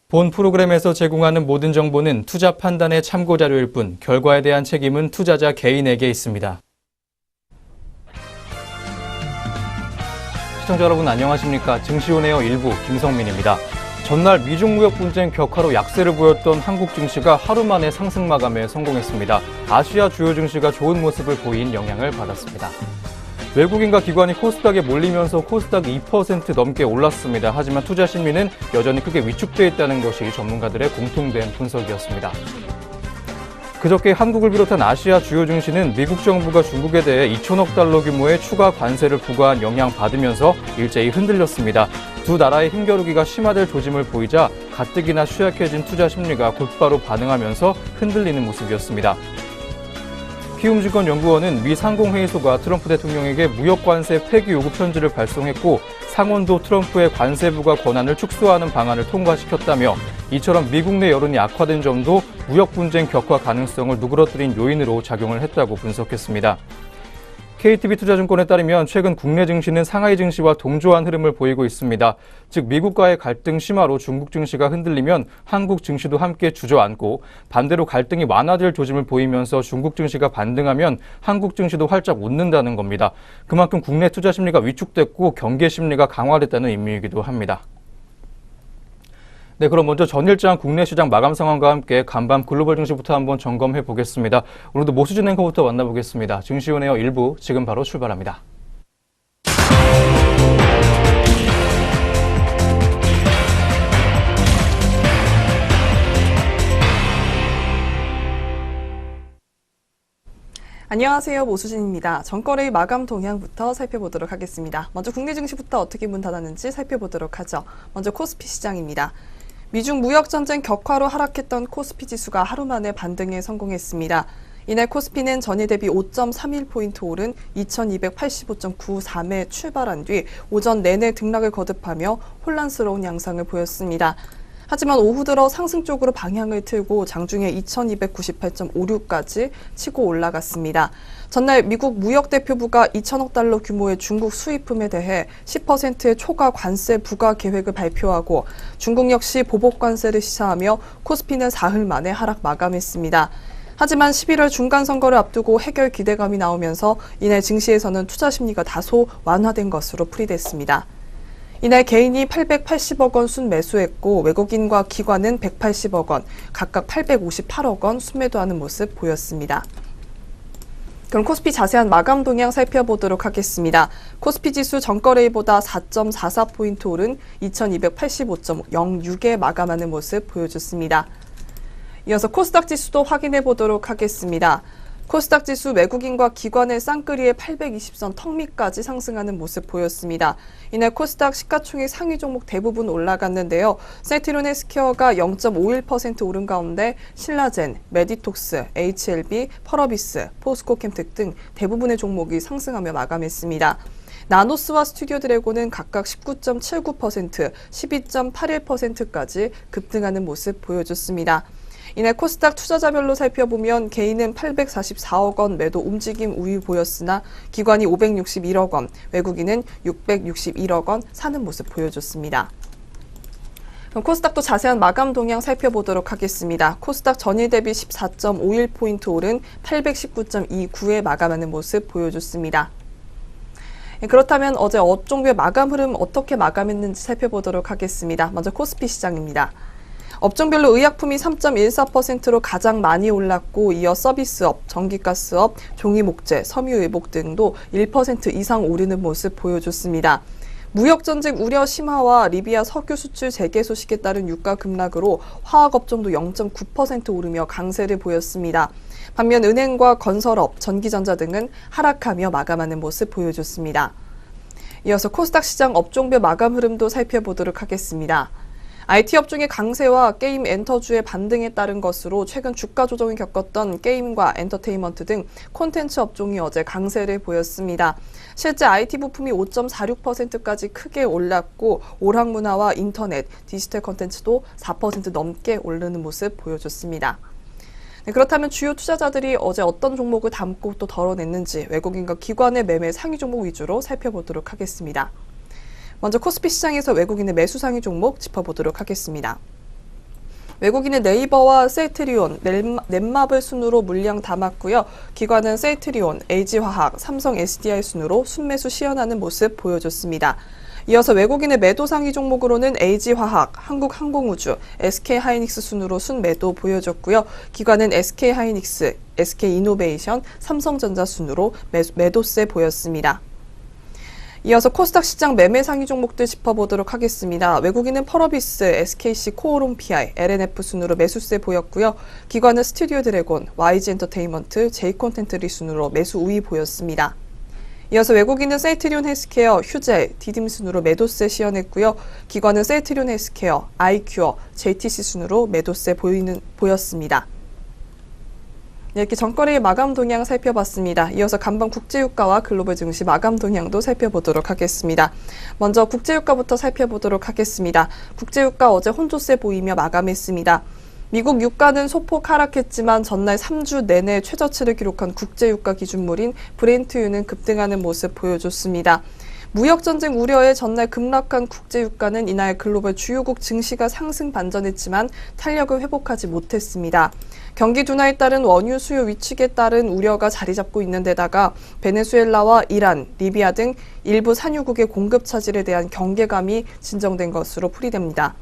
본 프로그램에서 제공하는 모든 정보는 투자 판단의 참고 자료일 뿐 결과에 대한 책임은 투자자 개인에게 있습니다. 시청자 여러분 안녕하십니까? 증시온에어 일부 김성민입니다. 전날 미중 무역 분쟁 격화로 약세를 보였던 한국 증시가 하루 만에 상승 마감에 성공했습니다. 아시아 주요 증시가 좋은 모습을 보인 영향을 받았습니다. 외국인과 기관이 코스닥에 몰리면서 코스닥이 2% 넘게 올랐습니다. 하지만 투자 심리는 여전히 크게 위축되어 있다는 것이 전문가들의 공통된 분석이었습니다. 그저께 한국을 비롯한 아시아 주요 증시는 미국 정부가 중국에 대해 2천억 달러 규모의 추가 관세를 부과한 영향받으면서 일제히 흔들렸습니다. 두 나라의 힘겨루기가 심화될 조짐을 보이자 가뜩이나 취약해진 투자 심리가 곧바로 반응하면서 흔들리는 모습이었습니다. 키움증권연구원은 미 상공회의소가 트럼프 대통령에게 무역관세 폐기 요구 편지를 발송했고 상원도 트럼프의 관세 부과 권한을 축소하는 방안을 통과시켰다며 이처럼 미국 내 여론이 악화된 점도 무역 분쟁 격화 가능성을 누그러뜨린 요인으로 작용을 했다고 분석했습니다. KTB 투자증권에 따르면 최근 국내 증시는 상하이 증시와 동조한 흐름을 보이고 있습니다. 즉 미국과의 갈등 심화로 중국 증시가 흔들리면 한국 증시도 함께 주저앉고 반대로 갈등이 완화될 조짐을 보이면서 중국 증시가 반등하면 한국 증시도 활짝 웃는다는 겁니다. 그만큼 국내 투자 심리가 위축됐고 경계 심리가 강화됐다는 의미이기도 합니다. 네, 그럼 먼저 전일장 국내 시장 마감 상황과 함께 간밤 글로벌 증시부터 한번 점검해 보겠습니다. 오늘도 모수진 앵커부터 만나보겠습니다. 증시온에어 1부 지금 바로 출발합니다. 안녕하세요. 모수진입니다. 전거래일 마감 동향부터 살펴보도록 하겠습니다. 먼저 국내 증시부터 어떻게 문 닫았는지 살펴보도록 하죠. 먼저 코스피 시장입니다. 미중 무역 전쟁 격화로 하락했던 코스피 지수가 하루 만에 반등에 성공했습니다. 이날 코스피는 전일 대비 5.31포인트 오른 2285.93에 출발한 뒤 오전 내내 등락을 거듭하며 혼란스러운 양상을 보였습니다. 하지만 오후 들어 상승 쪽으로 방향을 틀고 장중에 2298.56까지 치고 올라갔습니다. 전날 미국 무역대표부가 2천억 달러 규모의 중국 수입품에 대해 10%의 초과 관세 부과 계획을 발표하고 중국 역시 보복 관세를 시사하며 코스피는 사흘 만에 하락 마감했습니다. 하지만 11월 중간선거를 앞두고 해결 기대감이 나오면서 이날 증시에서는 투자 심리가 다소 완화된 것으로 풀이됐습니다. 이날 개인이 880억 원 순매수했고 외국인과 기관은 180억 원, 각각 858억 원 순매도하는 모습 보였습니다. 그럼 코스피 자세한 마감 동향 살펴보도록 하겠습니다. 코스피 지수 전거래일보다 4.44포인트 오른 2285.06에 마감하는 모습 보여줬습니다. 이어서 코스닥 지수도 확인해 보도록 하겠습니다. 코스닥 지수 외국인과 기관의 쌍끌이에 820선 턱 밑까지 상승하는 모습 보였습니다. 이날 코스닥 시가총액 상위 종목 대부분 올라갔는데요. 세트론 헬스케어가 0.51% 오른 가운데 신라젠, 메디톡스, HLB, 펄어비스, 포스코캠텍 등 대부분의 종목이 상승하며 마감했습니다. 나노스와 스튜디오 드래곤은 각각 19.79%, 12.81%까지 급등하는 모습 보여줬습니다. 이날 코스닥 투자자별로 살펴보면 개인은 844억 원 매도 움직임 우위 보였으나 기관이 561억 원, 외국인은 661억 원 사는 모습 보여줬습니다. 그럼 코스닥도 자세한 마감 동향 살펴보도록 하겠습니다. 코스닥 전일 대비 14.51포인트 오른 819.29에 마감하는 모습 보여줬습니다. 그렇다면 어제 업종별 마감 흐름 어떻게 마감했는지 살펴보도록 하겠습니다. 먼저 코스피 시장입니다. 업종별로 의약품이 3.14%로 가장 많이 올랐고 이어 서비스업, 전기가스업, 종이목재, 섬유의복 등도 1% 이상 오르는 모습 보여줬습니다. 무역전쟁 우려 심화와 리비아 석유 수출 재개 소식에 따른 유가 급락으로 화학업종도 0.9% 오르며 강세를 보였습니다. 반면 은행과 건설업, 전기전자 등은 하락하며 마감하는 모습 보여줬습니다. 이어서 코스닥 시장 업종별 마감 흐름도 살펴보도록 하겠습니다. IT 업종의 강세와 게임 엔터주의 반등에 따른 것으로 최근 주가 조정을 겪었던 게임과 엔터테인먼트 등 콘텐츠 업종이 어제 강세를 보였습니다. 실제 IT 부품이 5.46%까지 크게 올랐고 오락문화와 인터넷, 디지털 콘텐츠도 4% 넘게 오르는 모습 보여줬습니다. 그렇다면 주요 투자자들이 어제 어떤 종목을 담고 또 덜어냈는지 외국인과 기관의 매매 상위 종목 위주로 살펴보도록 하겠습니다. 먼저 코스피 시장에서 외국인의 매수 상위 종목 짚어보도록 하겠습니다. 외국인은 네이버와 세이트리온, 넷마블 순으로 물량 담았고요. 기관은 세이트리온, LG화학, 삼성 SDI 순으로 순매수 시연하는 모습 보여줬습니다. 이어서 외국인의 매도 상위 종목으로는 LG화학, 한국항공우주, SK하이닉스 순으로 순매도 보여줬고요. 기관은 SK하이닉스, SK이노베이션, 삼성전자 순으로 매도세 보였습니다. 이어서 코스닥 시장 매매 상위 종목들 짚어보도록 하겠습니다. 외국인은 펄어비스, SKC 코오롱 PI, LNF 순으로 매수세 보였고요. 기관은 스튜디오 드래곤, YG 엔터테인먼트, J콘텐트리 순으로 매수 우위 보였습니다. 이어서 외국인은 세이트리온 헬스케어, 휴젤, 디딤 순으로 매도세 시연했고요. 기관은 세이트리온 헬스케어, 아이큐어, JTC 순으로 매도세 보였습니다. 이렇게 전거래의 마감 동향 살펴봤습니다. 이어서 간밤 국제유가와 글로벌 증시 마감 동향도 살펴보도록 하겠습니다. 먼저 국제유가부터 살펴보도록 하겠습니다. 국제유가 어제 혼조세 보이며 마감했습니다. 미국 유가는 소폭 하락했지만 전날 3주 내내 최저치를 기록한 국제유가 기준물인 브렌트유는 급등하는 모습 보여줬습니다. 무역전쟁 우려에 전날 급락한 국제유가는 이날 글로벌 주요국 증시가 상승 반전했지만 탄력을 회복하지 못했습니다. 경기 둔화에 따른 원유 수요 위축에 따른 우려가 자리 잡고 있는 데다가 베네수엘라와 이란, 리비아 등 일부 산유국의 공급 차질에 대한 경계감이 진정된 것으로 풀이됩니다.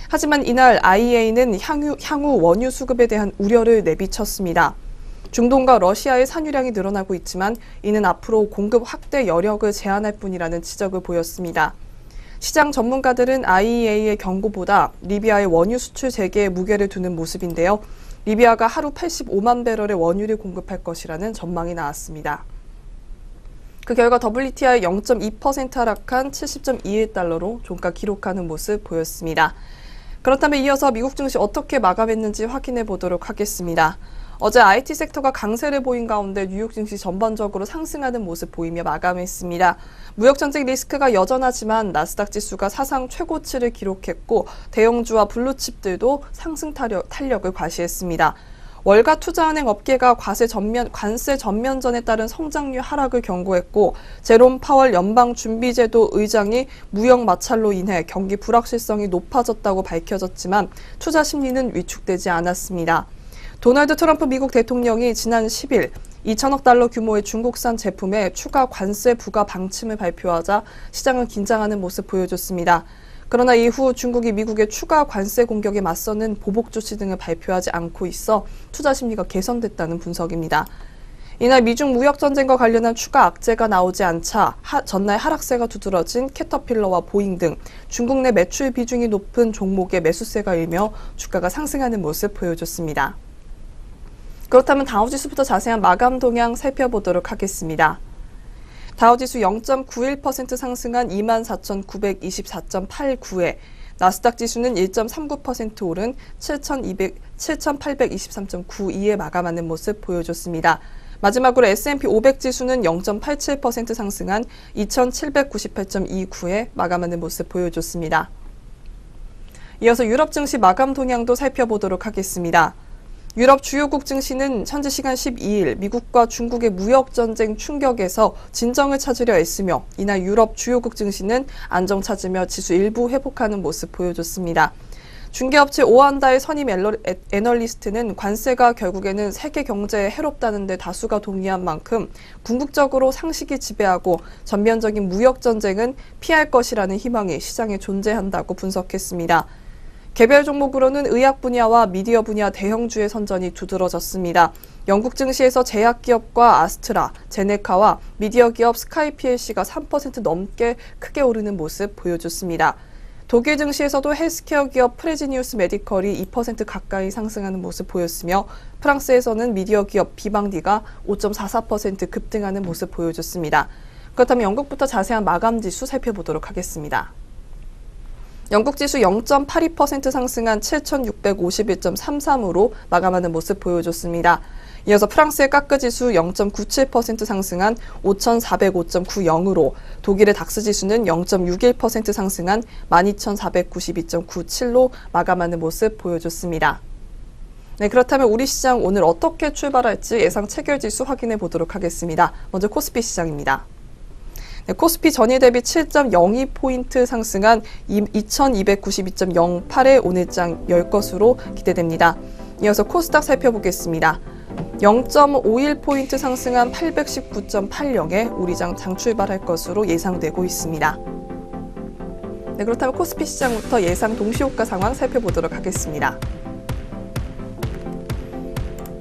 하지만 이날 IEA는 향후 원유 수급에 대한 우려를 내비쳤습니다. 중동과 러시아의 산유량이 늘어나고 있지만 이는 앞으로 공급 확대 여력을 제한할 뿐이라는 지적을 보였습니다. 시장 전문가들은 IEA의 경고보다 리비아의 원유 수출 재개에 무게를 두는 모습인데요. 리비아가 하루 85만 배럴의 원유를 공급할 것이라는 전망이 나왔습니다. 그 결과 WTI 0.2% 하락한 70.21달러로 종가 기록하는 모습 보였습니다. 그렇다면 이어서 미국 증시 어떻게 마감했는지 확인해 보도록 하겠습니다. 어제 IT 섹터가 강세를 보인 가운데 뉴욕 증시 전반적으로 상승하는 모습 보이며 마감했습니다. 무역전쟁 리스크가 여전하지만 나스닥 지수가 사상 최고치를 기록했고 대형주와 블루칩들도 상승 탄력을 과시했습니다. 월가 투자은행 업계가 관세 전면전에 따른 성장률 하락을 경고했고 제롬 파월 연방준비제도 의장이 무역 마찰로 인해 경기 불확실성이 높아졌다고 밝혀졌지만 투자 심리는 위축되지 않았습니다. 도널드 트럼프 미국 대통령이 지난 10일 2천억 달러 규모의 중국산 제품에 추가 관세 부과 방침을 발표하자 시장은 긴장하는 모습 보여줬습니다. 그러나 이후 중국이 미국의 추가 관세 공격에 맞서는 보복 조치 등을 발표하지 않고 있어 투자 심리가 개선됐다는 분석입니다. 이날 미중 무역 전쟁과 관련한 추가 악재가 나오지 않자 전날 하락세가 두드러진 캐터필러와 보잉 등 중국 내 매출 비중이 높은 종목의 매수세가 일며 주가가 상승하는 모습 보여줬습니다. 그렇다면 다우지수부터 자세한 마감 동향 살펴보도록 하겠습니다. 다우지수 0.91% 상승한 24,924.89에 나스닥 지수는 1.39% 오른 7,823.92에 마감하는 모습 보여줬습니다. 마지막으로 S&P 500 지수는 0.87% 상승한 2,798.29에 마감하는 모습 보여줬습니다. 이어서 유럽 증시 마감 동향도 살펴보도록 하겠습니다. 유럽 주요국 증시는 현지 시간 12일 미국과 중국의 무역전쟁 충격에서 진정을 찾으려 애쓰며 이날 유럽 주요국 증시는 안정 찾으며 지수 일부 회복하는 모습 보여줬습니다. 중개업체 오한다의 선임 애널리스트는 관세가 결국에는 세계 경제에 해롭다는 데 다수가 동의한 만큼 궁극적으로 상식이 지배하고 전면적인 무역전쟁은 피할 것이라는 희망이 시장에 존재한다고 분석했습니다. 개별 종목으로는 의학 분야와 미디어 분야 대형주의 선전이 두드러졌습니다. 영국 증시에서 제약기업과 아스트라, 제네카와 미디어 기업 스카이 PLC가 3% 넘게 크게 오르는 모습 보여줬습니다. 독일 증시에서도 헬스케어 기업 프레지니우스 메디컬이 2% 가까이 상승하는 모습 보였으며 프랑스에서는 미디어 기업 비방디가 5.44% 급등하는 모습 보여줬습니다. 그렇다면 영국부터 자세한 마감 지수 살펴보도록 하겠습니다. 영국 지수 0.82% 상승한 7,651.33으로 마감하는 모습 보여줬습니다. 이어서 프랑스의 까크 지수 0.97% 상승한 5,405.90으로 독일의 닥스 지수는 0.61% 상승한 12,492.97로 마감하는 모습 보여줬습니다. 네, 그렇다면 우리 시장 오늘 어떻게 출발할지 예상 체결지수 확인해 보도록 하겠습니다. 먼저 코스피 시장입니다. 네, 코스피 전일 대비 7.02포인트 상승한 2292.08에 오늘장 열 것으로 기대됩니다. 이어서 코스닥 살펴보겠습니다. 0.51포인트 상승한 819.80에 우리장 장출발할 것으로 예상되고 있습니다. 네, 그렇다면 코스피 시장부터 예상 동시효과 상황 살펴보도록 하겠습니다.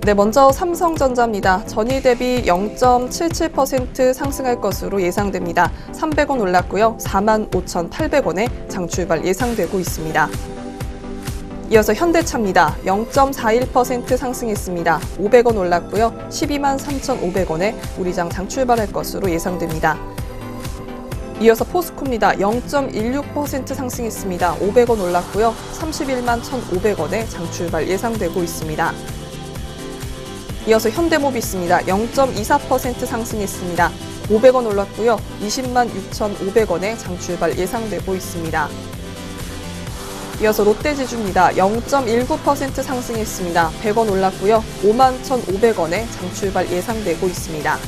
네, 먼저 삼성전자입니다. 전일 대비 0.77% 상승할 것으로 예상됩니다. 300원 올랐고요. 45,800원에 장출발 예상되고 있습니다. 이어서 현대차입니다. 0.41% 상승했습니다. 500원 올랐고요. 123,500원에 우리장 장출발할 것으로 예상됩니다. 이어서 포스코입니다. 0.16% 상승했습니다. 500원 올랐고요. 311,1,500원에 장출발 예상되고 있습니다. 이어서 현대모비스입니다. 0.24% 상승했습니다. 500원 올랐고요. 206,500원에 장출발 예상되고 있습니다. 이어서 롯데지주입니다. 0.19% 상승했습니다. 100원 올랐고요. 51,500원에 장출발 예상되고 있습니다.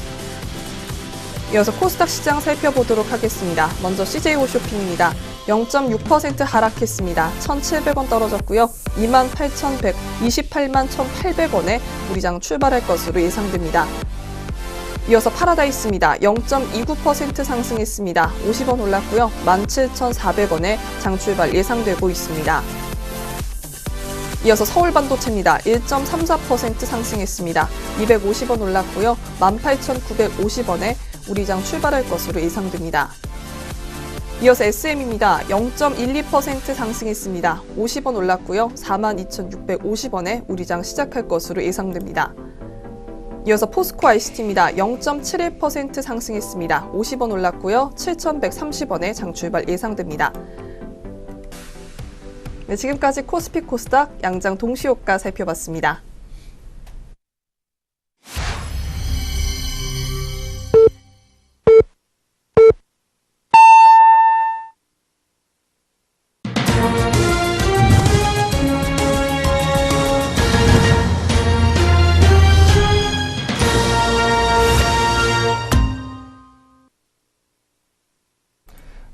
이어서 코스닥 시장 살펴보도록 하겠습니다. 먼저 CJ 홈쇼핑입니다. 0.6% 하락했습니다. 1,700원 떨어졌고요. 28,1,800원에 우리장 출발할 것으로 예상됩니다. 이어서 파라다이스입니다. 0.29% 상승했습니다. 50원 올랐고요. 17,400원에 장출발 예상되고 있습니다. 이어서 서울반도체입니다. 1.34% 상승했습니다. 250원 올랐고요. 18,950원에 우리장 출발할 것으로 예상됩니다. 이어서 SM입니다. 0.12% 상승했습니다. 50원 올랐고요. 42,650원에 우리장 시작할 것으로 예상됩니다. 이어서 포스코 ICT입니다. 0.71% 상승했습니다. 50원 올랐고요. 7,130원에 장출발 예상됩니다. 네, 지금까지 코스피 코스닥 양장 동시효과 살펴봤습니다.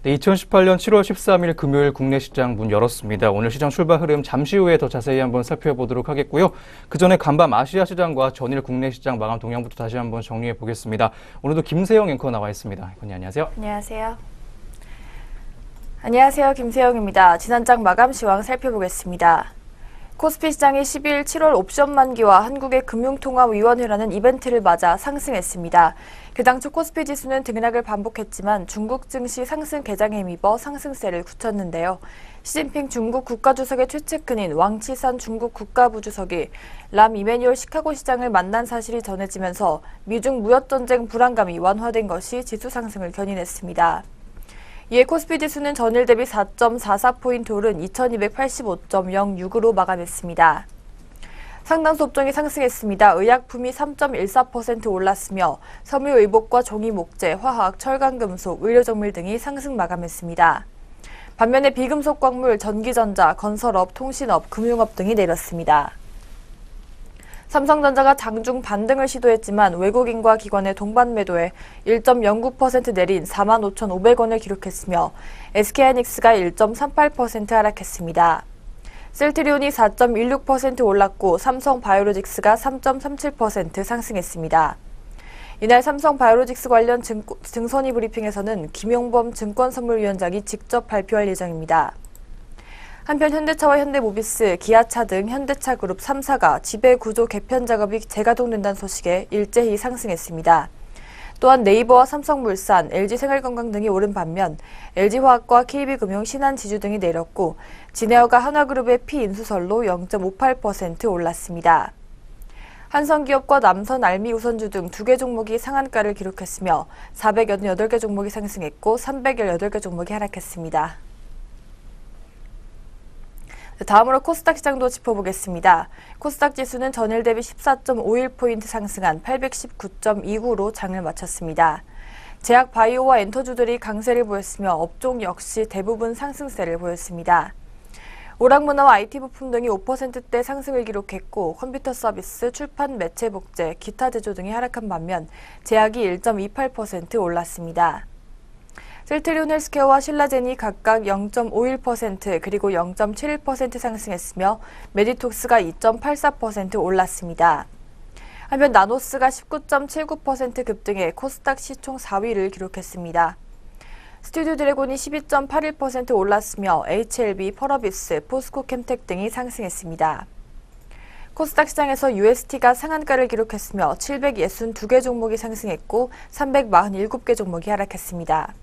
네, 2018년 7월 13일 금요일 국내 시장 문 열었습니다. 오늘 시장 출발 흐름 잠시 후에 더 자세히 한번 살펴보도록 하겠고요. 그 전에 간밤 아시아 시장과 전일 국내 시장 마감 동향부터 다시 한번 정리해 보겠습니다. 오늘도 김세영 앵커 나와 있습니다. 앵커님 안녕하세요. 안녕하세요. 안녕하세요. 김세영입니다. 지난장 마감 시황 살펴보겠습니다. 코스피 시장이 10일 7월 옵션 만기와 한국의 금융통화위원회라는 이벤트를 맞아 상승했습니다. 그 당초 코스피 지수는 등락을 반복했지만 중국 증시 상승 개장에 힘입어 상승세를 굳혔는데요. 시진핑 중국 국가주석의 최측근인 왕치산 중국 국가부주석이 람 이메뉴얼 시카고 시장을 만난 사실이 전해지면서 미중 무역전쟁 불안감이 완화된 것이 지수 상승을 견인했습니다. 이에 코스피 지수는 전일 대비 4.44포인트 오른 2285.06으로 마감했습니다. 상당수 업종이 상승했습니다. 의약품이 3.14% 올랐으며 섬유 의복과 종이 목재, 화학, 철강 금속, 의료정밀 등이 상승 마감했습니다. 반면에 비금속 광물, 전기전자, 건설업, 통신업, 금융업 등이 내렸습니다. 삼성전자가 장중 반등을 시도했지만 외국인과 기관의 동반 매도에 1.09% 내린 45,500원을 기록했으며 SK하이닉스가 1.38% 하락했습니다. 셀트리온이 4.16% 올랐고 삼성바이오로직스가 3.37% 상승했습니다. 이날 삼성바이오로직스 관련 증선위 브리핑에서는 김용범 증권선물위원장이 직접 발표할 예정입니다. 한편 현대차와 현대모비스, 기아차 등 현대차그룹 3사가 지배구조 개편 작업이 재가동된다는 소식에 일제히 상승했습니다. 또한 네이버와 삼성물산, LG생활건강 등이 오른 반면 LG화학과 KB금융, 신한지주 등이 내렸고 진에어가 한화그룹의 피인수설로 0.58% 올랐습니다. 한성기업과 남선알미우선주 등 2개 종목이 상한가를 기록했으며 488개 종목이 상승했고 318개 종목이 하락했습니다. 다음으로 코스닥 시장도 짚어보겠습니다. 코스닥 지수는 전일 대비 14.51포인트 상승한 819.29로 장을 마쳤습니다. 제약 바이오와 엔터주들이 강세를 보였으며 업종 역시 대부분 상승세를 보였습니다. 오락문화와 IT 부품 등이 5%대 상승을 기록했고 컴퓨터 서비스, 출판, 매체 복제, 기타 제조 등이 하락한 반면 제약이 1.28% 올랐습니다. 셀트리온 헬스케어와 신라젠이 각각 0.51% 그리고 0.71% 상승했으며 메디톡스가 2.84% 올랐습니다. 한편 나노스가 19.79% 급등해 코스닥 시총 4위를 기록했습니다. 스튜디오 드래곤이 12.81% 올랐으며 HLB, 펄어비스, 포스코캠텍 등이 상승했습니다. 코스닥 시장에서 UST가 상한가를 기록했으며 762개 종목이 상승했고 347개 종목이 하락했습니다.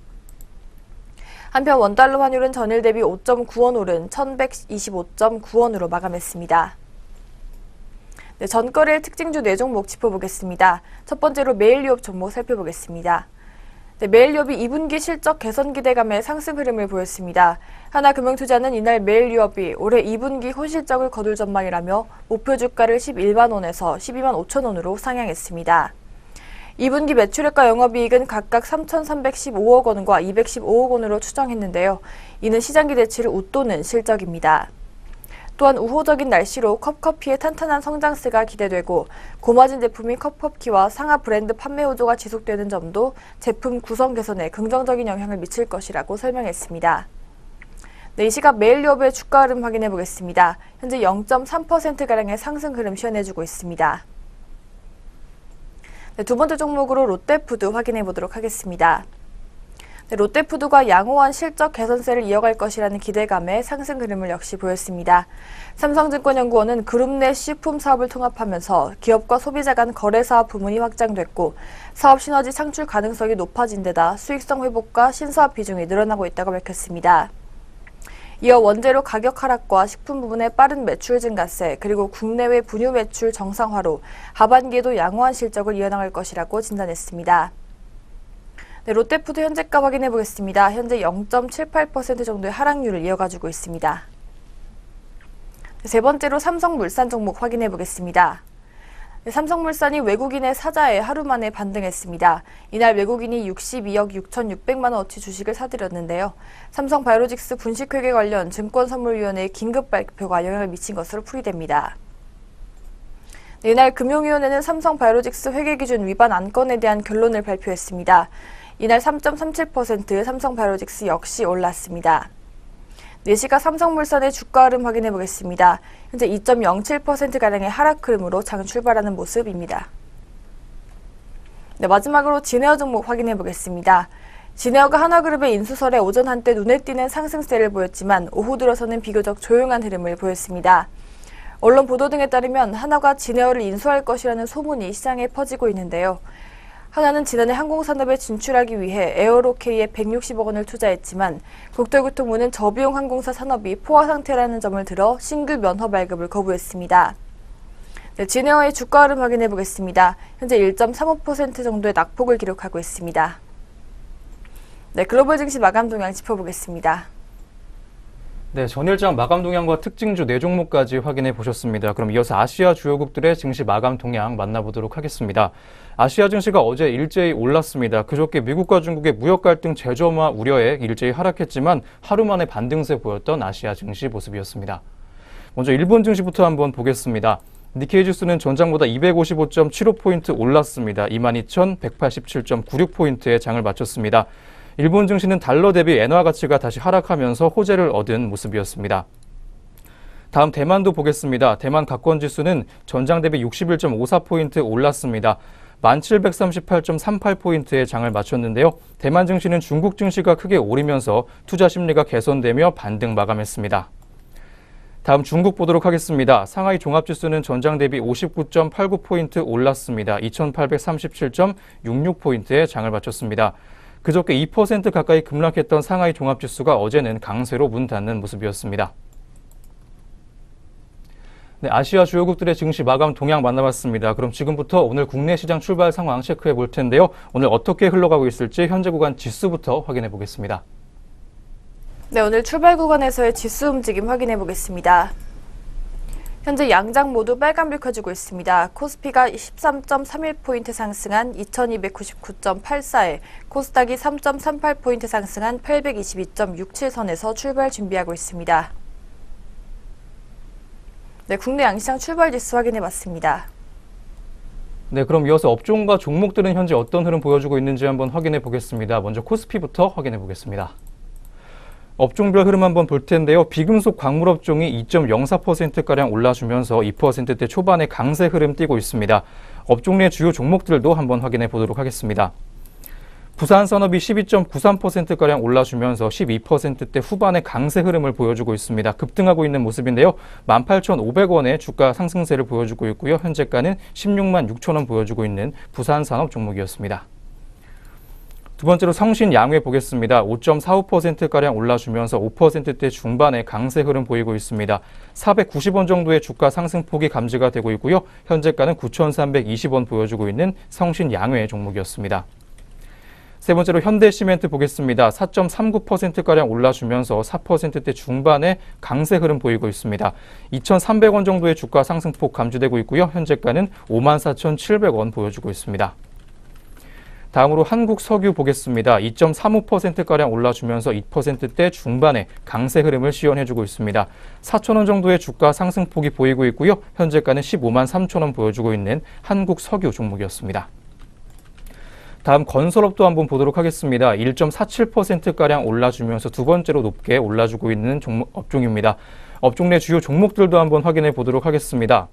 한편 원달러 환율은 전일 대비 5.9원 오른 1125.9원으로 마감했습니다. 네, 전거래일 특징주 4종목 짚어보겠습니다. 첫 번째로 메일유업 종목 살펴보겠습니다. 네, 메일유업이 2분기 실적 개선 기대감에 상승 흐름을 보였습니다. 하나금융투자는 이날 메일유업이 올해 2분기 호실적을 거둘 전망이라며 목표 주가를 11만 원에서 12만 5천 원으로 상향했습니다. 2분기 매출액과 영업이익은 각각 3,315억 원과 215억 원으로 추정했는데요. 이는 시장 기대치를 웃도는 실적입니다. 또한 우호적인 날씨로 컵커피의 탄탄한 성장세가 기대되고 고마진 제품인 컵커피와 상하 브랜드 판매 호조가 지속되는 점도 제품 구성 개선에 긍정적인 영향을 미칠 것이라고 설명했습니다. 네, 이 시각 메일유업의 주가 흐름 확인해 보겠습니다. 현재 0.3%가량의 상승 흐름 시현해주고 있습니다. 네, 두 번째 종목으로 롯데푸드 확인해 보도록 하겠습니다. 네, 롯데푸드가 양호한 실적 개선세를 이어갈 것이라는 기대감에 상승 흐름을 역시 보였습니다. 삼성증권연구원은 그룹 내 식품 사업을 통합하면서 기업과 소비자 간 거래 사업 부문이 확장됐고 사업 시너지 창출 가능성이 높아진 데다 수익성 회복과 신사업 비중이 늘어나고 있다고 밝혔습니다. 이어 원재료 가격 하락과 식품 부문의 빠른 매출 증가세 그리고 국내외 분유 매출 정상화로 하반기에도 양호한 실적을 이어나갈 것이라고 진단했습니다. 네, 롯데푸드 현재가 확인해 보겠습니다. 현재 0.78% 정도의 하락률을 이어가지고 있습니다. 네, 세 번째로 삼성물산 종목 확인해 보겠습니다. 네, 삼성물산이 외국인의 사자에 하루 만에 반등했습니다. 이날 외국인이 62억 6,600만 원어치 주식을 사들였는데요. 삼성바이오로직스 분식회계 관련 증권선물위원회의 긴급 발표가 영향을 미친 것으로 풀이됩니다. 네, 이날 금융위원회는 삼성바이오로직스 회계기준 위반 안건에 대한 결론을 발표했습니다. 이날 3.37% 삼성바이오로직스 역시 올랐습니다. 4시가 삼성물산의 주가 흐름 확인해 보겠습니다. 현재 2.07%가량의 하락 흐름으로 장 출발하는 모습입니다. 네, 마지막으로 진에어 종목 확인해 보겠습니다. 진에어가 하나그룹의 인수설에 오전 한때 눈에 띄는 상승세를 보였지만 오후 들어서는 비교적 조용한 흐름을 보였습니다. 언론 보도 등에 따르면 하나가 진에어를 인수할 것이라는 소문이 시장에 퍼지고 있는데요. 하나는 지난해 항공산업에 진출하기 위해 에어로케이에 160억 원을 투자했지만 국토교통부는 저비용 항공사 산업이 포화 상태라는 점을 들어 신규 면허 발급을 거부했습니다. 네, 진에어의 주가 흐름 확인해 보겠습니다. 현재 1.35% 정도의 낙폭을 기록하고 있습니다. 네, 글로벌 증시 마감 동향 짚어보겠습니다. 네, 전일장 마감 동향과 특징주 4종목까지 확인해 보셨습니다. 그럼 이어서 아시아 주요국들의 증시 마감 동향 만나보도록 하겠습니다. 아시아 증시가 어제 일제히 올랐습니다. 그저께 미국과 중국의 무역 갈등 재점화 우려에 일제히 하락했지만 하루 만에 반등세 보였던 아시아 증시 모습이었습니다. 먼저 일본 증시부터 한번 보겠습니다. 니케이 지수는 전장보다 255.75포인트 올랐습니다. 22,187.96포인트의 장을 마쳤습니다. 일본 증시는 달러 대비 엔화 가치가 다시 하락하면서 호재를 얻은 모습이었습니다. 다음 대만도 보겠습니다. 대만 가권지수는 전장 대비 61.54포인트 올랐습니다. 1738.38포인트의 장을 마쳤는데요. 대만 증시는 중국 증시가 크게 오르면서 투자 심리가 개선되며 반등 마감했습니다. 다음 중국 보도록 하겠습니다. 상하이 종합지수는 전장 대비 59.89포인트 올랐습니다. 2837.66포인트의 장을 마쳤습니다. 그저께 2% 가까이 급락했던 상하이 종합지수가 어제는 강세로 문 닫는 모습이었습니다. 네, 아시아 주요국들의 증시 마감 동향 만나봤습니다. 그럼 지금부터 오늘 국내 시장 출발 상황 체크해 볼 텐데요. 오늘 어떻게 흘러가고 있을지 현재 구간 지수부터 확인해 보겠습니다. 네, 오늘 출발 구간에서의 지수 움직임 확인해 보겠습니다. 현재 양장 모두 빨간불 켜지고 있습니다. 코스피가 13.31포인트 상승한 2299.84에 코스닥이 3.38포인트 상승한 822.67선에서 출발 준비하고 있습니다. 네, 국내 양시장 출발 지수 확인해봤습니다. 네, 그럼 이어서 업종과 종목들은 현재 어떤 흐름 보여주고 있는지 한번 확인해 보겠습니다. 먼저 코스피부터 확인해 보겠습니다. 업종별 흐름 한번 볼 텐데요. 비금속 광물 업종이 2.04%가량 올라주면서 2%대 초반의 강세 흐름 띄고 있습니다. 업종 내 주요 종목들도 한번 확인해 보도록 하겠습니다. 부산산업이 12.93%가량 올라주면서 12%대 후반의 강세 흐름을 보여주고 있습니다. 급등하고 있는 모습인데요. 18,500원의 주가 상승세를 보여주고 있고요. 현재가는 16만 6천 원 보여주고 있는 부산산업 종목이었습니다. 두 번째로 성신양회 보겠습니다. 5.45%가량 올라주면서 5%대 중반의 강세 흐름 보이고 있습니다. 490원 정도의 주가 상승폭이 감지가 되고 있고요. 현재가는 9,320원 보여주고 있는 성신양회 종목이었습니다. 세 번째로 현대시멘트 보겠습니다. 4.39%가량 올라주면서 4%대 중반의 강세 흐름 보이고 있습니다. 2,300원 정도의 주가 상승폭 감지되고 있고요. 현재가는 54,700원 보여주고 있습니다. 다음으로 한국석유 보겠습니다. 2.35%가량 올라주면서 2%대 중반의 강세 흐름을 시연해주고 있습니다. 4,000원 정도의 주가 상승폭이 보이고 있고요. 현재가는 15만 3천원 보여주고 있는 한국석유 종목이었습니다. 다음 건설업도 한번 보도록 하겠습니다. 1.47%가량 올라주면서 두 번째로 높게 올라주고 있는 업종입니다. 업종 내 주요 종목들도 한번 확인해 보도록 하겠습니다.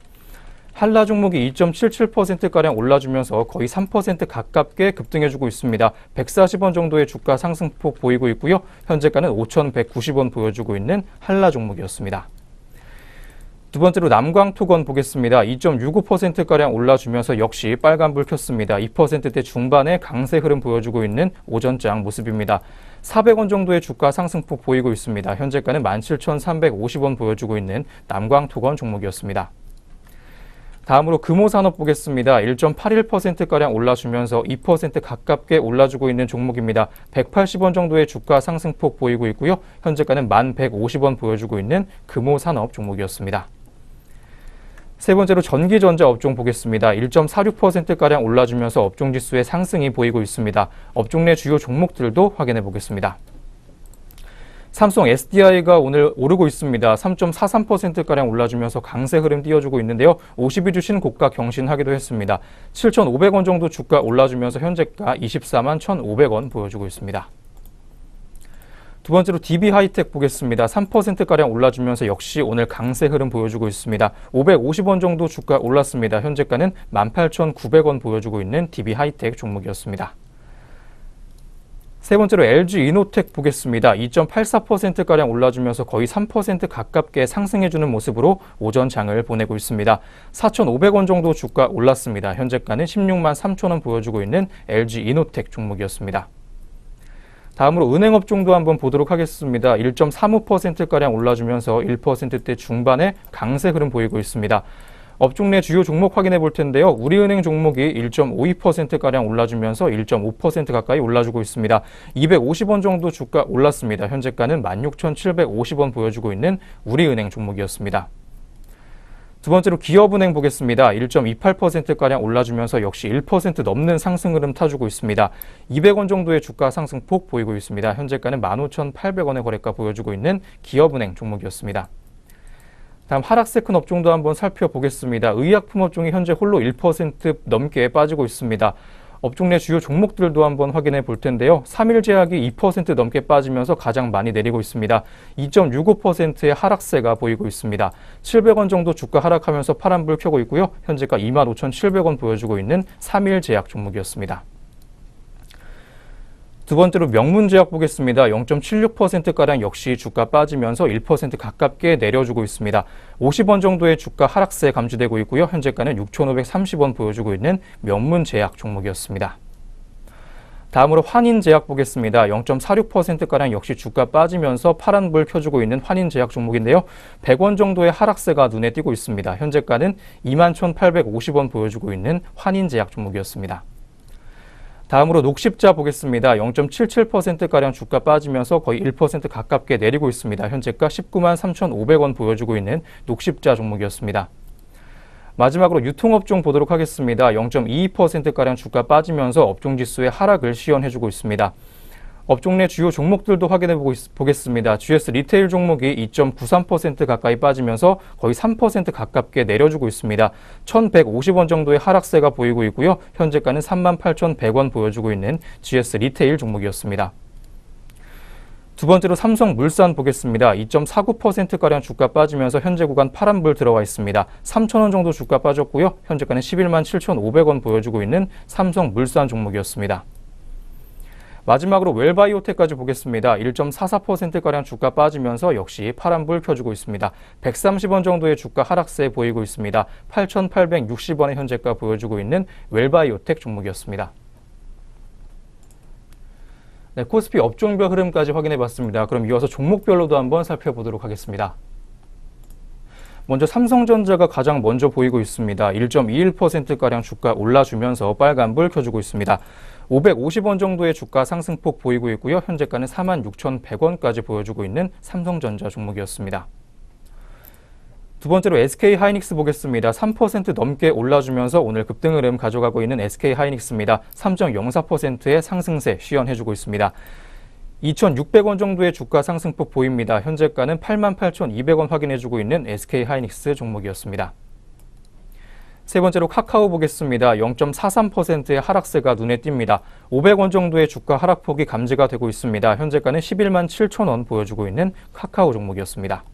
한라 종목이 2.77%가량 올라주면서 거의 3% 가깝게 급등해주고 있습니다. 140원 정도의 주가 상승폭 보이고 있고요. 현재가는 5,190원 보여주고 있는 한라 종목이었습니다. 두 번째로 남광토건 보겠습니다. 2.65%가량 올라주면서 역시 빨간불 켰습니다. 2%대 중반의 강세 흐름 보여주고 있는 오전장 모습입니다. 400원 정도의 주가 상승폭 보이고 있습니다. 현재가는 17,350원 보여주고 있는 남광토건 종목이었습니다. 다음으로 금호산업 보겠습니다. 1.81%가량 올라주면서 2% 가깝게 올라주고 있는 종목입니다. 180원 정도의 주가 상승폭 보이고 있고요. 현재가는 1,150원 보여주고 있는 금호산업 종목이었습니다. 세 번째로 전기전자 업종 보겠습니다. 1.46%가량 올라주면서 업종지수의 상승이 보이고 있습니다. 업종 내 주요 종목들도 확인해 보겠습니다. 삼성 SDI가 오늘 오르고 있습니다. 3.43%가량 올라주면서 강세 흐름 띄워주고 있는데요. 52주 신고가 경신하기도 했습니다. 7,500원 정도 주가 올라주면서 현재가 24만 1,500원 보여주고 있습니다. 두 번째로 DB하이텍 보겠습니다. 3%가량 올라주면서 역시 오늘 강세 흐름 보여주고 있습니다. 550원 정도 주가 올랐습니다. 현재가는 18,900원 보여주고 있는 DB하이텍 종목이었습니다. 세 번째로 LG이노텍 보겠습니다. 2.84%가량 올라주면서 거의 3% 가깝게 상승해주는 모습으로 오전 장을 보내고 있습니다. 4,500원 정도 주가 올랐습니다. 현재가는 16만 3천원 보여주고 있는 LG이노텍 종목이었습니다. 다음으로 은행업종도 한번 보도록 하겠습니다. 1.35%가량 올라주면서 1%대 중반의 강세 흐름 보이고 있습니다. 업종 내 주요 종목 확인해 볼 텐데요. 우리은행 종목이 1.52%가량 올라주면서 1.5% 가까이 올라주고 있습니다. 250원 정도 주가 올랐습니다. 현재가는 16,750원 보여주고 있는 우리은행 종목이었습니다. 두 번째로 기업은행 보겠습니다. 1.28%가량 올라주면서 역시 1% 넘는 상승 흐름 타주고 있습니다. 200원 정도의 주가 상승폭 보이고 있습니다. 현재가는 15,800원의 거래가 보여주고 있는 기업은행 종목이었습니다. 다음 하락세 큰 업종도 한번 살펴보겠습니다. 의약품 업종이 현재 홀로 1% 넘게 빠지고 있습니다. 업종 내 주요 종목들도 한번 확인해 볼 텐데요. 3일제약이 2% 넘게 빠지면서 가장 많이 내리고 있습니다. 2.65%의 하락세가 보이고 있습니다. 700원 정도 주가 하락하면서 파란불 켜고 있고요. 현재가 25,700원 보여주고 있는 3일제약 종목이었습니다. 두 번째로 명문제약 보겠습니다. 0.76%가량 역시 주가 빠지면서 1% 가깝게 내려주고 있습니다. 50원 정도의 주가 하락세 감지되고 있고요. 현재가는 6,530원 보여주고 있는 명문제약 종목이었습니다. 다음으로 환인제약 보겠습니다. 0.46%가량 역시 주가 빠지면서 파란불 켜주고 있는 환인제약 종목인데요. 100원 정도의 하락세가 눈에 띄고 있습니다. 현재가는 21,850원 보여주고 있는 환인제약 종목이었습니다. 다음으로 녹십자 보겠습니다. 0.77%가량 주가 빠지면서 거의 1% 가깝게 내리고 있습니다. 현재가 19만 3,500원 보여주고 있는 녹십자 종목이었습니다. 마지막으로 유통업종 보도록 하겠습니다. 0.22%가량 주가 빠지면서 업종지수의 하락을 시연해주고 있습니다. 업종 내 주요 종목들도 확인해 보겠습니다. GS 리테일 종목이 2.93% 가까이 빠지면서 거의 3% 가깝게 내려주고 있습니다. 1,150원 정도의 하락세가 보이고 있고요. 현재가는 38,100원 보여주고 있는 GS 리테일 종목이었습니다. 두 번째로 삼성물산 보겠습니다. 2.49%가량 주가 빠지면서 현재 구간 파란불 들어와 있습니다. 3,000원 정도 주가 빠졌고요. 현재가는 11만 7,500원 보여주고 있는 삼성물산 종목이었습니다. 마지막으로 웰바이오텍까지 보겠습니다. 1.44%가량 주가 빠지면서 역시 파란불 켜주고 있습니다. 130원 정도의 주가 하락세 보이고 있습니다. 8,860원의 현재가 보여주고 있는 웰바이오텍 종목이었습니다. 네, 코스피 업종별 흐름까지 확인해 봤습니다. 그럼 이어서 종목별로도 한번 살펴보도록 하겠습니다. 먼저 삼성전자가 가장 먼저 보이고 있습니다. 1.21%가량 주가 올라주면서 빨간불 켜주고 있습니다. 550원 정도의 주가 상승폭 보이고 있고요. 현재가는 46,100원까지 보여주고 있는 삼성전자 종목이었습니다. 두 번째로 SK하이닉스 보겠습니다. 3% 넘게 올라주면서 오늘 급등 흐름 가져가고 있는 SK하이닉스입니다. 3.04%의 상승세 시연해주고 있습니다. 2,600원 정도의 주가 상승폭 보입니다. 현재가는 88,200원 확인해주고 있는 SK하이닉스 종목이었습니다. 세 번째로 카카오 보겠습니다. 0.43%의 하락세가 눈에 띕니다. 500원 정도의 주가 하락폭이 감지가 되고 있습니다. 현재가는 11만 7천원 보여주고 있는 카카오 종목이었습니다.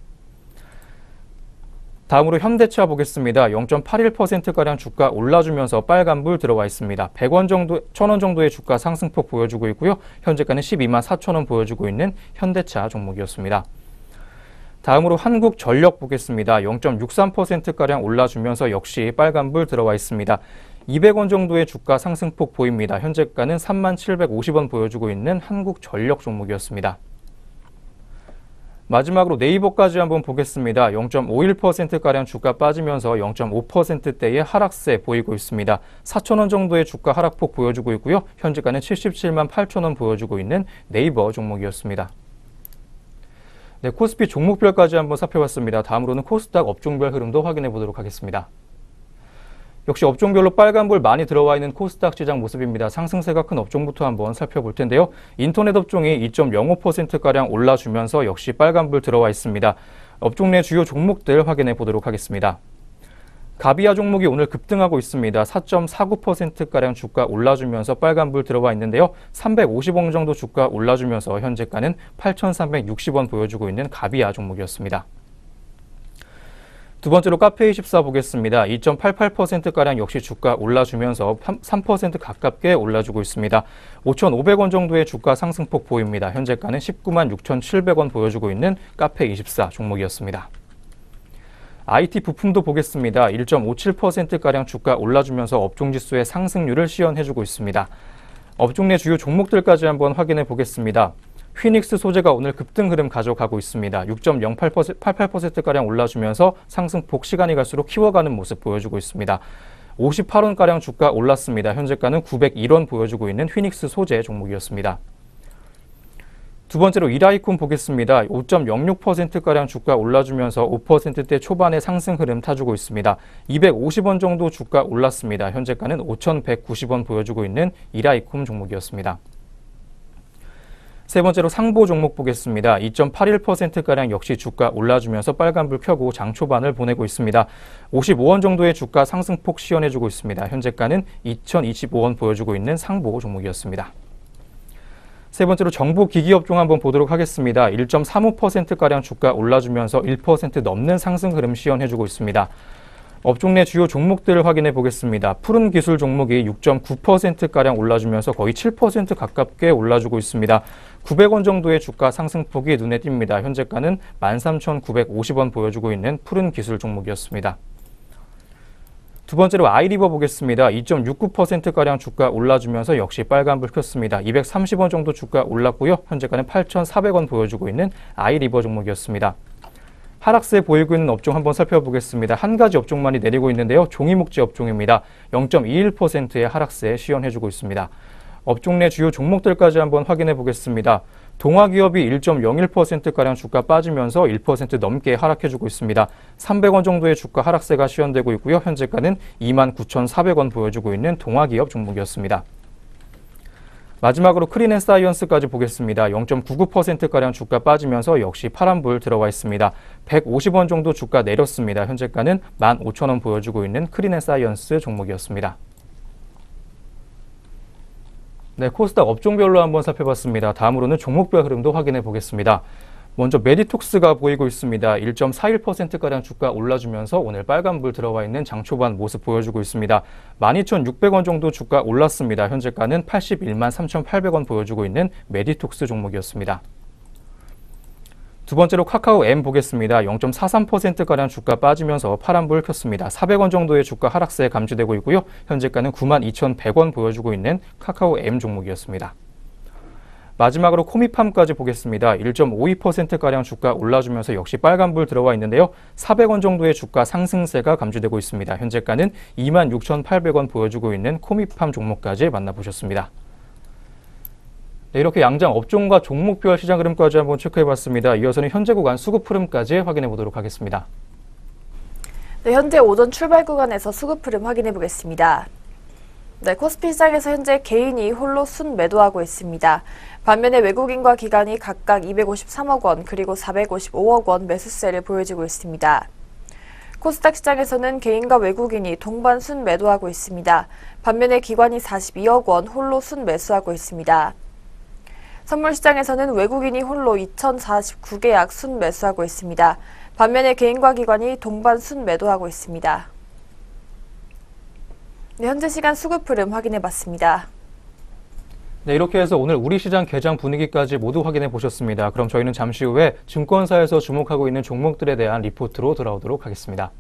다음으로 현대차 보겠습니다. 0.81%가량 주가 올라주면서 빨간불 들어와 있습니다. 1,000원 정도의 주가 상승폭 보여주고 있고요. 현재가는 12만 4천원 보여주고 있는 현대차 종목이었습니다. 다음으로 한국전력 보겠습니다. 0.63%가량 올라주면서 역시 빨간불 들어와 있습니다. 200원 정도의 주가 상승폭 보입니다. 현재가는 3만 750원 보여주고 있는 한국전력 종목이었습니다. 마지막으로 네이버까지 한번 보겠습니다. 0.51%가량 주가 빠지면서 0.5%대의 하락세 보이고 있습니다. 4,000원 정도의 주가 하락폭 보여주고 있고요. 현재가는 77만 8천원 보여주고 있는 네이버 종목이었습니다. 네, 코스피 종목별까지 한번 살펴봤습니다. 다음으로는 코스닥 업종별 흐름도 확인해 보도록 하겠습니다. 역시 업종별로 빨간불 많이 들어와 있는 코스닥 시장 모습입니다. 상승세가 큰 업종부터 한번 살펴볼 텐데요. 인터넷 업종이 2.05%가량 올라주면서 역시 빨간불 들어와 있습니다. 업종 내 주요 종목들 확인해 보도록 하겠습니다. 가비아 종목이 오늘 급등하고 있습니다. 4.49%가량 주가 올라주면서 빨간불 들어와 있는데요. 350원 정도 주가 올라주면서 현재가는 8,360원 보여주고 있는 가비아 종목이었습니다. 두 번째로 카페24 보겠습니다. 2.88%가량 역시 주가 올라주면서 3% 가깝게 올라주고 있습니다. 5,500원 정도의 주가 상승폭 보입니다. 현재가는 19만 6,700원 보여주고 있는 카페24 종목이었습니다. IT 부품도 보겠습니다. 1.57%가량 주가 올라주면서 업종지수의 상승률을 시연해주고 있습니다. 업종 내 주요 종목들까지 한번 확인해 보겠습니다. 휘닉스 소재가 오늘 급등 흐름 가져가고 있습니다. 6.88%가량 올라주면서 상승폭 시간이 갈수록 키워가는 모습 보여주고 있습니다. 58원가량 주가 올랐습니다. 현재가는 901원 보여주고 있는 휘닉스 소재 종목이었습니다. 두 번째로 이라이콘 보겠습니다. 5.06%가량 주가 올라주면서 5%대 초반의 상승 흐름 타주고 있습니다. 250원 정도 주가 올랐습니다. 현재가는 5,190원 보여주고 있는 이라이콘 종목이었습니다. 세 번째로 상보 종목 보겠습니다. 2.81%가량 역시 주가 올라주면서 빨간불 켜고 장 초반을 보내고 있습니다. 55원 정도의 주가 상승폭 시연해주고 있습니다. 현재가는 2,025원 보여주고 있는 상보 종목이었습니다. 세 번째로 정보기기업종 한번 보도록 하겠습니다. 1.35%가량 주가 올라주면서 1% 넘는 상승 흐름 시연해주고 있습니다. 업종 내 주요 종목들을 확인해 보겠습니다. 푸른 기술 종목이 6.9%가량 올라주면서 거의 7% 가깝게 올라주고 있습니다. 900원 정도의 주가 상승폭이 눈에 띕니다. 현재가는 13,950원 보여주고 있는 푸른 기술 종목이었습니다. 두 번째로 아이리버 보겠습니다. 2.69%가량 주가 올라주면서 역시 빨간불 켰습니다. 230원 정도 주가 올랐고요. 현재가는 8,400원 보여주고 있는 아이리버 종목이었습니다. 하락세 보이고 있는 업종 한번 살펴보겠습니다. 한 가지 업종만이 내리고 있는데요. 종이목재 업종입니다. 0.21%의 하락세 시연해주고 있습니다. 업종 내 주요 종목들까지 한번 확인해 보겠습니다. 동화기업이 1.01%가량 주가 빠지면서 1% 넘게 하락해주고 있습니다. 300원 정도의 주가 하락세가 시연되고 있고요. 현재가는 29,400원 보여주고 있는 동화기업 종목이었습니다. 마지막으로 크린앤사이언스까지 보겠습니다. 0.99%가량 주가 빠지면서 역시 파란불 들어와 있습니다. 150원 정도 주가 내렸습니다. 현재가는 15,000원 보여주고 있는 크린앤사이언스 종목이었습니다. 네, 코스닥 업종별로 한번 살펴봤습니다. 다음으로는 종목별 흐름도 확인해 보겠습니다. 먼저 메디톡스가 보이고 있습니다. 1.41%가량 주가 올라주면서 오늘 빨간불 들어와 있는 장 초반 모습 보여주고 있습니다. 12,600원 정도 주가 올랐습니다. 현재가는 81만 3,800원 보여주고 있는 메디톡스 종목이었습니다. 두 번째로 카카오 M 보겠습니다. 0.43%가량 주가 빠지면서 파란불 켰습니다. 400원 정도의 주가 하락세 감지되고 있고요. 현재가는 92,100원 보여주고 있는 카카오 M 종목이었습니다. 마지막으로 코미팜까지 보겠습니다. 1.52%가량 주가 올라주면서 역시 빨간불 들어와 있는데요. 400원 정도의 주가 상승세가 감지되고 있습니다. 현재가는 26,800원 보여주고 있는 코미팜 종목까지 만나보셨습니다. 네, 이렇게 양장 업종과 종목별 시장 흐름까지 한번 체크해봤습니다. 이어서는 현재 구간 수급 흐름까지 확인해 보도록 하겠습니다. 네, 현재 오전 출발 구간에서 수급 흐름 확인해 보겠습니다. 네, 코스피 시장에서 현재 개인이 홀로 순매도하고 있습니다. 반면에 외국인과 기관이 각각 253억 원 그리고 455억 원 매수세를 보여주고 있습니다. 코스닥 시장에서는 개인과 외국인이 동반 순매도하고 있습니다. 반면에 기관이 42억 원 홀로 순매수하고 있습니다. 선물 시장에서는 외국인이 홀로 2,049계약 순매수하고 있습니다. 반면에 개인과 기관이 동반 순매도하고 있습니다. 네, 현재 시간 수급 흐름 확인해 봤습니다. 네, 이렇게 해서 오늘 우리 시장 개장 분위기까지 모두 확인해 보셨습니다. 그럼 저희는 잠시 후에 증권사에서 주목하고 있는 종목들에 대한 리포트로 돌아오도록 하겠습니다.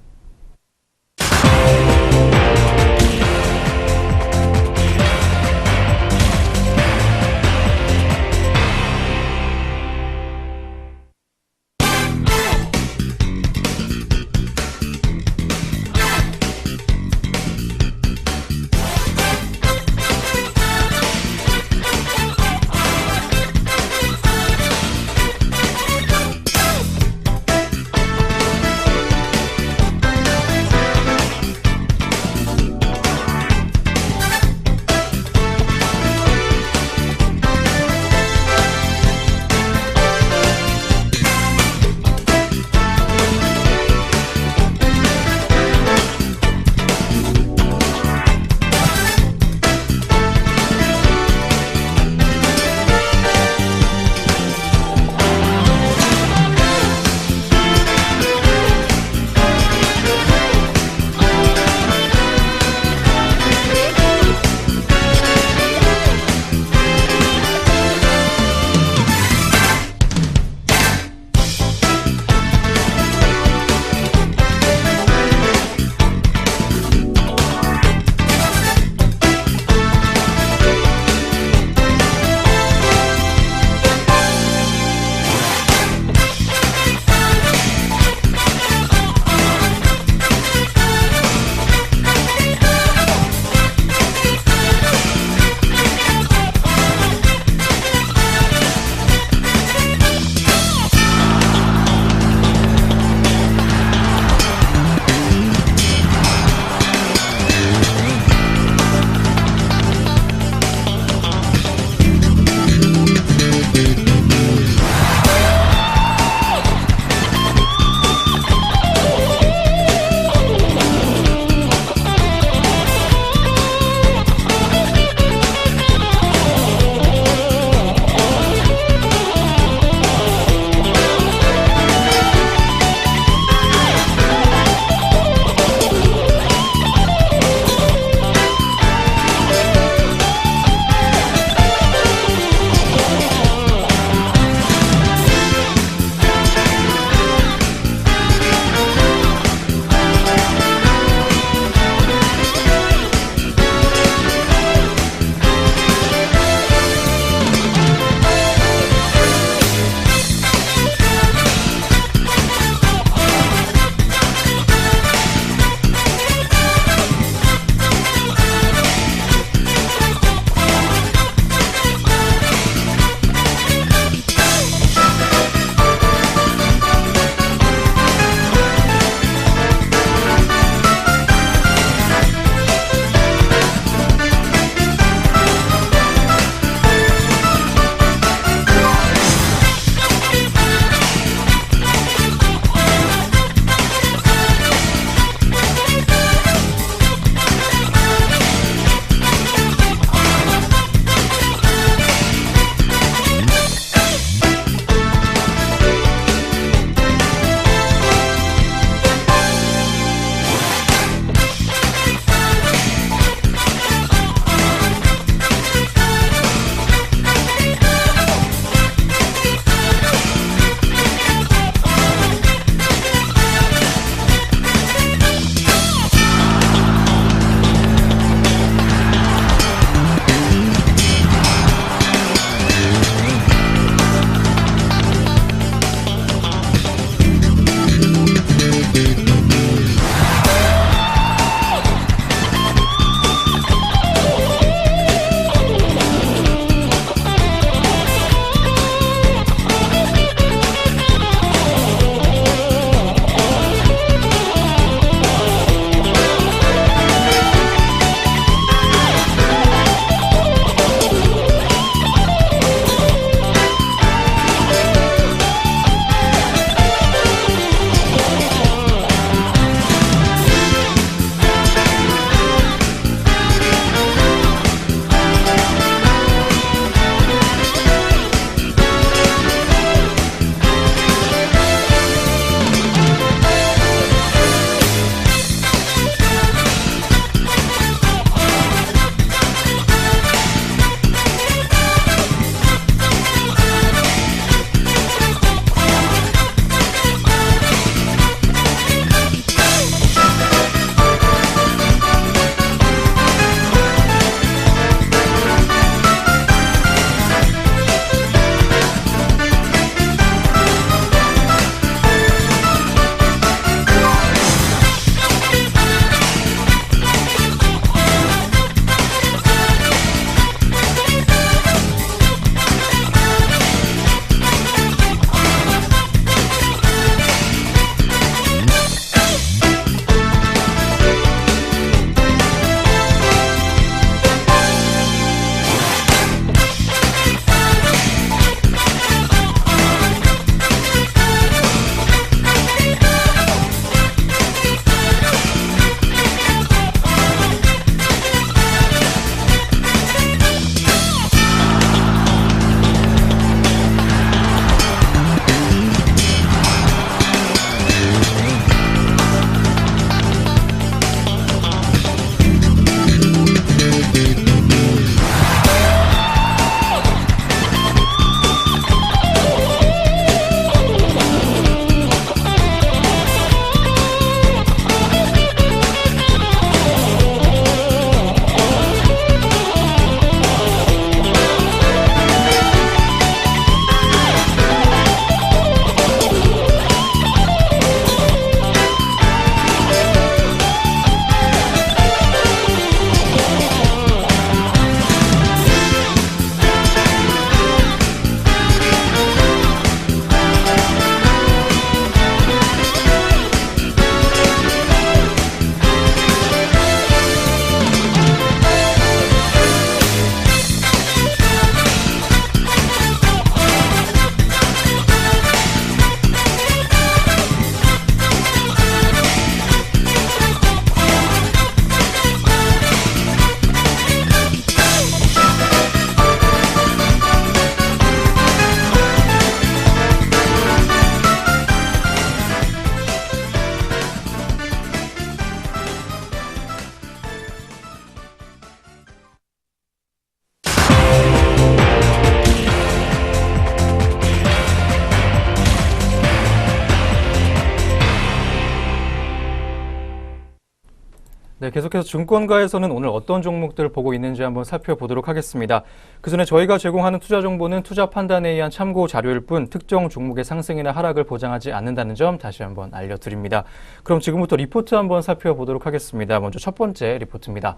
네, 계속해서 증권가에서는 오늘 어떤 종목들을 보고 있는지 한번 살펴보도록 하겠습니다. 그전에 저희가 제공하는 투자 정보는 투자 판단에 의한 참고 자료일 뿐 특정 종목의 상승이나 하락을 보장하지 않는다는 점 다시 한번 알려드립니다. 그럼 지금부터 리포트 한번 살펴보도록 하겠습니다. 먼저 첫 번째 리포트입니다.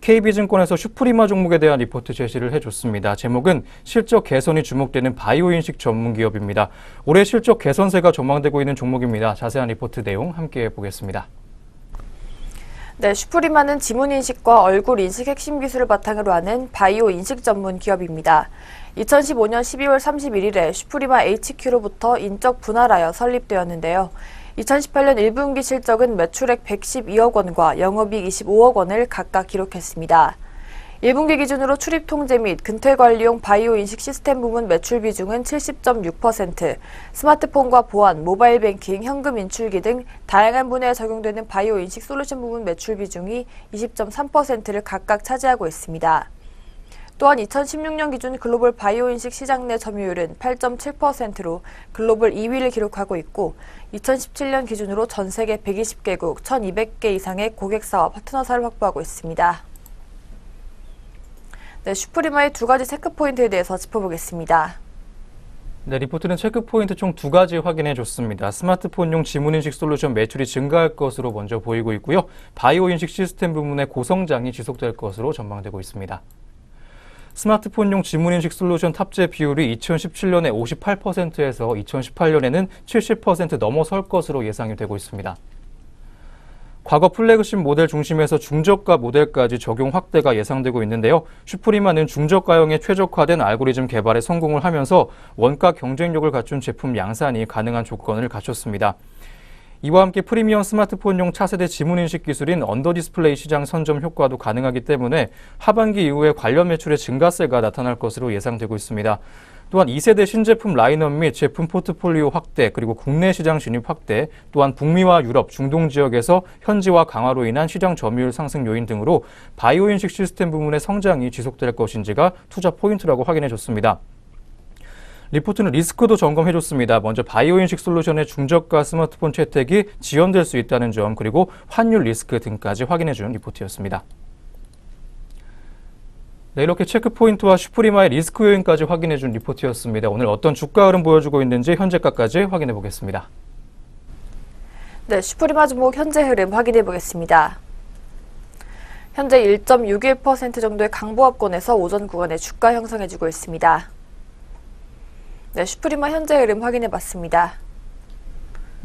KB증권에서 슈프리마 종목에 대한 리포트 제시를 해줬습니다. 제목은 실적 개선이 주목되는 바이오인식 전문 기업입니다. 올해 실적 개선세가 전망되고 있는 종목입니다. 자세한 리포트 내용 함께 보겠습니다. 네, 슈프리마는 지문인식과 얼굴 인식 핵심 기술을 바탕으로 하는 바이오 인식 전문 기업입니다. 2015년 12월 31일에 슈프리마 HQ로부터 인적 분할하여 설립되었는데요. 2018년 1분기 실적은 매출액 112억 원과 영업이익 25억 원을 각각 기록했습니다. 1분기 기준으로 출입 통제 및 근태 관리용 바이오 인식 시스템 부문 매출 비중은 70.6%, 스마트폰과 보안, 모바일 뱅킹, 현금 인출기 등 다양한 분야에 적용되는 바이오 인식 솔루션 부문 매출 비중이 20.3%를 각각 차지하고 있습니다. 또한 2016년 기준 글로벌 바이오 인식 시장 내 점유율은 8.7%로 글로벌 2위를 기록하고 있고 2017년 기준으로 전 세계 120개국 1,200개 이상의 고객사와 파트너사를 확보하고 있습니다. 네, 슈프리마의 두 가지 체크포인트에 대해서 짚어보겠습니다. 네, 리포트는 체크포인트 총 두 가지 확인해 줬습니다. 스마트폰용 지문인식 솔루션 매출이 증가할 것으로 먼저 보이고 있고요. 바이오인식 시스템 부문의 고성장이 지속될 것으로 전망되고 있습니다. 스마트폰용 지문인식 솔루션 탑재 비율이 2017년에 58%에서 2018년에는 70% 넘어설 것으로 예상이 되고 있습니다. 과거 플래그십 모델 중심에서 중저가 모델까지 적용 확대가 예상되고 있는데요. 슈프리마는 중저가형에 최적화된 알고리즘 개발에 성공을 하면서 원가 경쟁력을 갖춘 제품 양산이 가능한 조건을 갖췄습니다. 이와 함께 프리미엄 스마트폰용 차세대 지문인식 기술인 언더디스플레이 시장 선점 효과도 가능하기 때문에 하반기 이후에 관련 매출의 증가세가 나타날 것으로 예상되고 있습니다. 또한 2세대 신제품 라인업 및 제품 포트폴리오 확대, 그리고 국내 시장 진입 확대, 또한 북미와 유럽, 중동 지역에서 현지화 강화로 인한 시장 점유율 상승 요인 등으로 바이오인식 시스템 부문의 성장이 지속될 것인지가 투자 포인트라고 확인해줬습니다. 리포트는 리스크도 점검해줬습니다. 먼저 바이오인식 솔루션의 중저가 스마트폰 채택이 지연될 수 있다는 점, 그리고 환율 리스크 등까지 확인해준 리포트였습니다. 네, 이렇게 체크포인트와 슈프리마의 리스크 요인까지 확인해준 리포트였습니다. 오늘 어떤 주가 흐름 보여주고 있는지 현재가까지 확인해 보겠습니다. 네, 슈프리마 종목 현재 흐름 확인해 보겠습니다. 현재 1.61% 정도의 강보합권에서 오전 구간에 주가 형성해주고 있습니다. 네, 슈프리마 현재 흐름 확인해 봤습니다.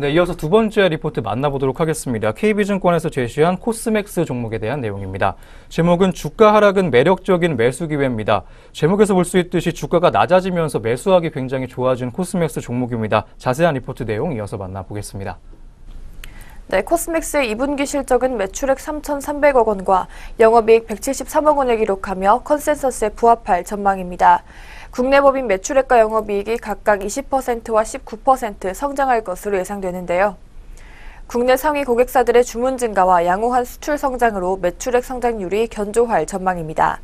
네, 이어서 두 번째 리포트 만나보도록 하겠습니다. KB증권에서 제시한 코스맥스 종목에 대한 내용입니다. 제목은 주가 하락은 매력적인 매수 기회입니다. 제목에서 볼 수 있듯이 주가가 낮아지면서 매수하기 굉장히 좋아진 코스맥스 종목입니다. 자세한 리포트 내용 이어서 만나보겠습니다. 네, 코스맥스의 2분기 실적은 매출액 3,300억 원과 영업이익 173억 원을 기록하며 컨센서스에 부합할 전망입니다. 국내 법인 매출액과 영업이익이 각각 20%와 19% 성장할 것으로 예상되는데요. 국내 상위 고객사들의 주문 증가와 양호한 수출 성장으로 매출액 성장률이 견조할 전망입니다.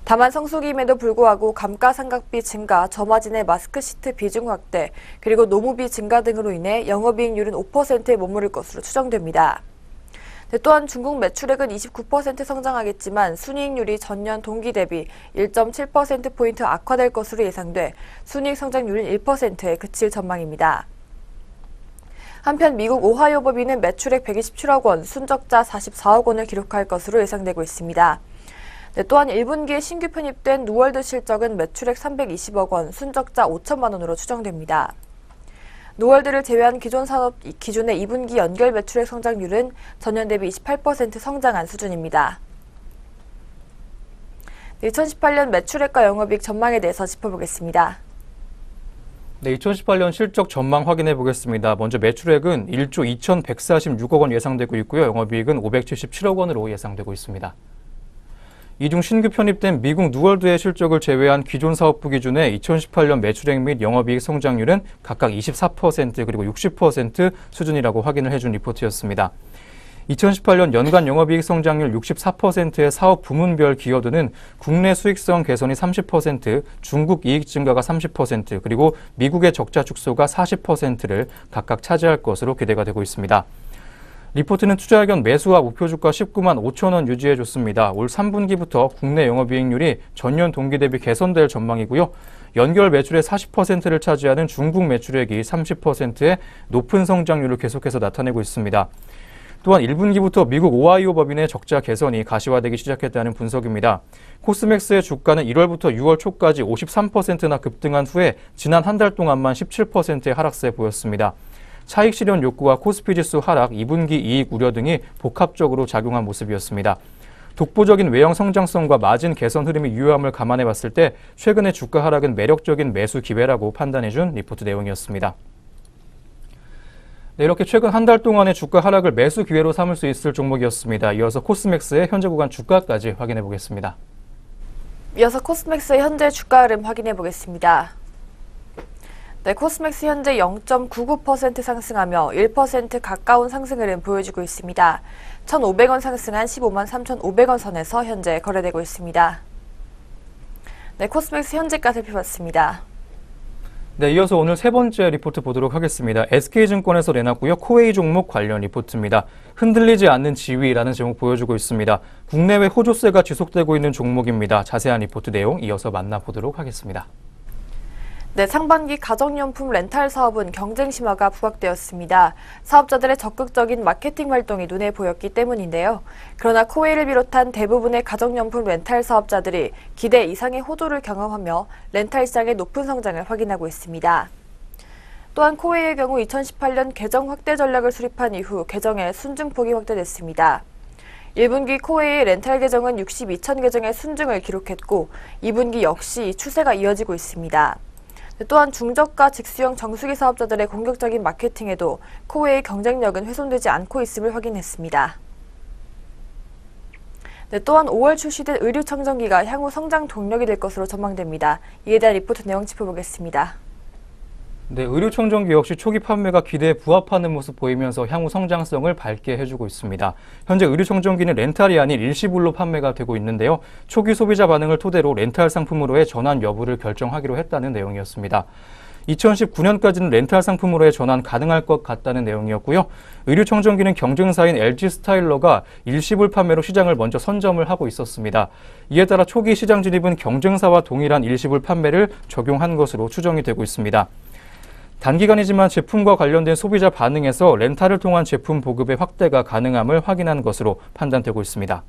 다만 성수기임에도 불구하고 감가상각비 증가, 저마진의 마스크 시트 비중 확대, 그리고 노무비 증가 등으로 인해 영업이익률은 5%에 머무를 것으로 추정됩니다. 또한 중국 매출액은 29% 성장하겠지만 순이익률이 전년 동기 대비 1.7%포인트 악화될 것으로 예상돼 순이익 성장률은 1%에 그칠 전망입니다. 한편 미국 오하이오 법인은 매출액 127억 원, 순적자 44억 원을 기록할 것으로 예상되고 있습니다. 또한 1분기에 신규 편입된 누월드 실적은 매출액 320억 원, 순적자 5천만 원으로 추정됩니다. 노월드를 제외한 기존 산업 기준의 2분기 연결 매출액 성장률은 전년 대비 28% 성장한 수준입니다. 2018년 매출액과 영업이익 전망에 대해서 짚어보겠습니다. 네, 2018년 실적 전망 확인해 보겠습니다. 먼저 매출액은 1조 2,146억 원 예상되고 있고요. 영업이익은 577억 원으로 예상되고 있습니다. 이중 신규 편입된 미국 누월드의 실적을 제외한 기존 사업부 기준의 2018년 매출액 및 영업이익 성장률은 각각 24% 그리고 60% 수준이라고 확인을 해준 리포트였습니다. 2018년 연간 영업이익 성장률 64%의 사업 부문별 기여도는 국내 수익성 개선이 30%, 중국 이익 증가가 30%, 그리고 미국의 적자 축소가 40%를 각각 차지할 것으로 기대가 되고 있습니다. 리포트는 투자의견 매수와 목표주가 19만 5천 원 유지해줬습니다. 올 3분기부터 국내 영업이익률이 전년 동기 대비 개선될 전망이고요. 연결 매출의 40%를 차지하는 중국 매출액이 30%의 높은 성장률을 계속해서 나타내고 있습니다. 또한 1분기부터 미국 오하이오 법인의 적자 개선이 가시화되기 시작했다는 분석입니다. 코스맥스의 주가는 1월부터 6월 초까지 53%나 급등한 후에 지난 한 달 동안만 17%의 하락세 보였습니다. 차익 실현 욕구와 코스피 지수 하락, 2분기 이익 우려 등이 복합적으로 작용한 모습이었습니다. 독보적인 외형 성장성과 마진 개선 흐름이 유효함을 감안해 봤을 때 최근의 주가 하락은 매력적인 매수 기회라고 판단해준 리포트 내용이었습니다. 네, 이렇게 최근 한 달 동안의 주가 하락을 매수 기회로 삼을 수 있을 종목이었습니다. 이어서 코스맥스의 현재 구간 주가까지 확인해 보겠습니다. 이어서 코스맥스의 현재 주가 흐름 확인해 보겠습니다. 네, 코스맥스 현재 0.99% 상승하며 1% 가까운 상승 흐름 보여주고 있습니다. 1,500원 상승한 15만 3,500원 선에서 현재 거래되고 있습니다. 네, 코스맥스 현재가 살펴봤습니다. 네, 이어서 오늘 세 번째 리포트 보도록 하겠습니다. SK증권에서 내놨고요. 코웨이 종목 관련 리포트입니다. 흔들리지 않는 지위라는 제목 보여주고 있습니다. 국내외 호조세가 지속되고 있는 종목입니다. 자세한 리포트 내용 이어서 만나보도록 하겠습니다. 네, 상반기 가정용품 렌탈 사업은 경쟁 심화가 부각되었습니다. 사업자들의 적극적인 마케팅 활동이 눈에 보였기 때문인데요. 그러나 코웨이를 비롯한 대부분의 가정용품 렌탈 사업자들이 기대 이상의 호조를 경험하며 렌탈 시장의 높은 성장을 확인하고 있습니다. 또한 코웨이의 경우 2018년 계정 확대 전략을 수립한 이후 계정의 순증폭이 확대됐습니다. 1분기 코웨이의 렌탈 계정은 62천 계정의 순증을 기록했고 2분기 역시 추세가 이어지고 있습니다. 또한 중저가 직수형 정수기 사업자들의 공격적인 마케팅에도 코웨이의 경쟁력은 훼손되지 않고 있음을 확인했습니다. 네, 또한 5월 출시된 의류청정기가 향후 성장 동력이 될 것으로 전망됩니다. 이에 대한 리포트 내용 짚어보겠습니다. 네, 의류청정기 역시 초기 판매가 기대에 부합하는 모습 보이면서 향후 성장성을 밝게 해주고 있습니다. 현재 의류청정기는 렌탈이 아닌 일시불로 판매가 되고 있는데요. 초기 소비자 반응을 토대로 렌탈 상품으로의 전환 여부를 결정하기로 했다는 내용이었습니다. 2019년까지는 렌탈 상품으로의 전환 가능할 것 같다는 내용이었고요. 의류청정기는 경쟁사인 LG 스타일러가 일시불 판매로 시장을 먼저 선점을 하고 있었습니다. 이에 따라 초기 시장 진입은 경쟁사와 동일한 일시불 판매를 적용한 것으로 추정이 되고 있습니다. 단기간이지만 제품과 관련된 소비자 반응에서 렌탈을 통한 제품 보급의 확대가 가능함을 확인한 것으로 판단되고 있습니다.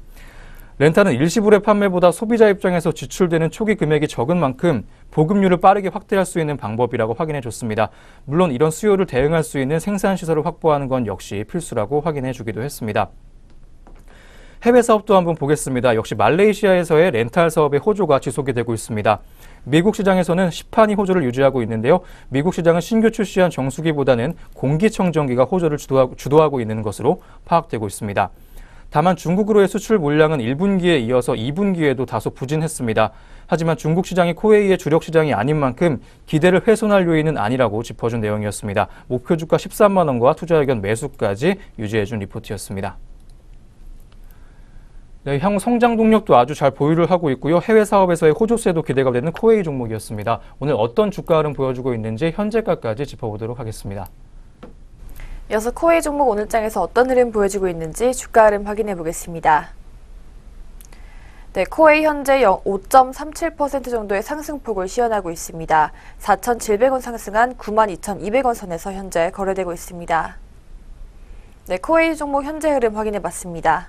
렌탈은 일시불의 판매보다 소비자 입장에서 지출되는 초기 금액이 적은 만큼 보급률을 빠르게 확대할 수 있는 방법이라고 확인해 줬습니다. 물론 이런 수요를 대응할 수 있는 생산시설을 확보하는 건 역시 필수라고 확인해 주기도 했습니다. 해외 사업도 한번 보겠습니다. 역시 말레이시아에서의 렌탈 사업의 호조가 지속이 되고 있습니다. 미국 시장에서는 시판이 호조를 유지하고 있는데요. 미국 시장은 신규 출시한 정수기보다는 공기청정기가 호조를 주도하고 있는 것으로 파악되고 있습니다. 다만 중국으로의 수출 물량은 1분기에 이어서 2분기에도 다소 부진했습니다. 하지만 중국 시장이 코웨이의 주력 시장이 아닌 만큼 기대를 훼손할 요인은 아니라고 짚어준 내용이었습니다. 목표 주가 13만 원과 투자 의견 매수까지 유지해준 리포트였습니다. 네, 향후 성장 동력도 아주 잘 보유를 하고 있고요. 해외 사업에서의 호조세도 기대가 되는 코웨이 종목이었습니다. 오늘 어떤 주가 흐름 보여주고 있는지 현재가까지 짚어보도록 하겠습니다. 이어서 코웨이 종목 오늘장에서 어떤 흐름 보여주고 있는지 주가 흐름 확인해 보겠습니다. 네, 코웨이 현재 5.37% 정도의 상승폭을 시현하고 있습니다. 4,700원 상승한 92,200원 선에서 현재 거래되고 있습니다. 네, 코웨이 종목 현재 흐름 확인해 봤습니다.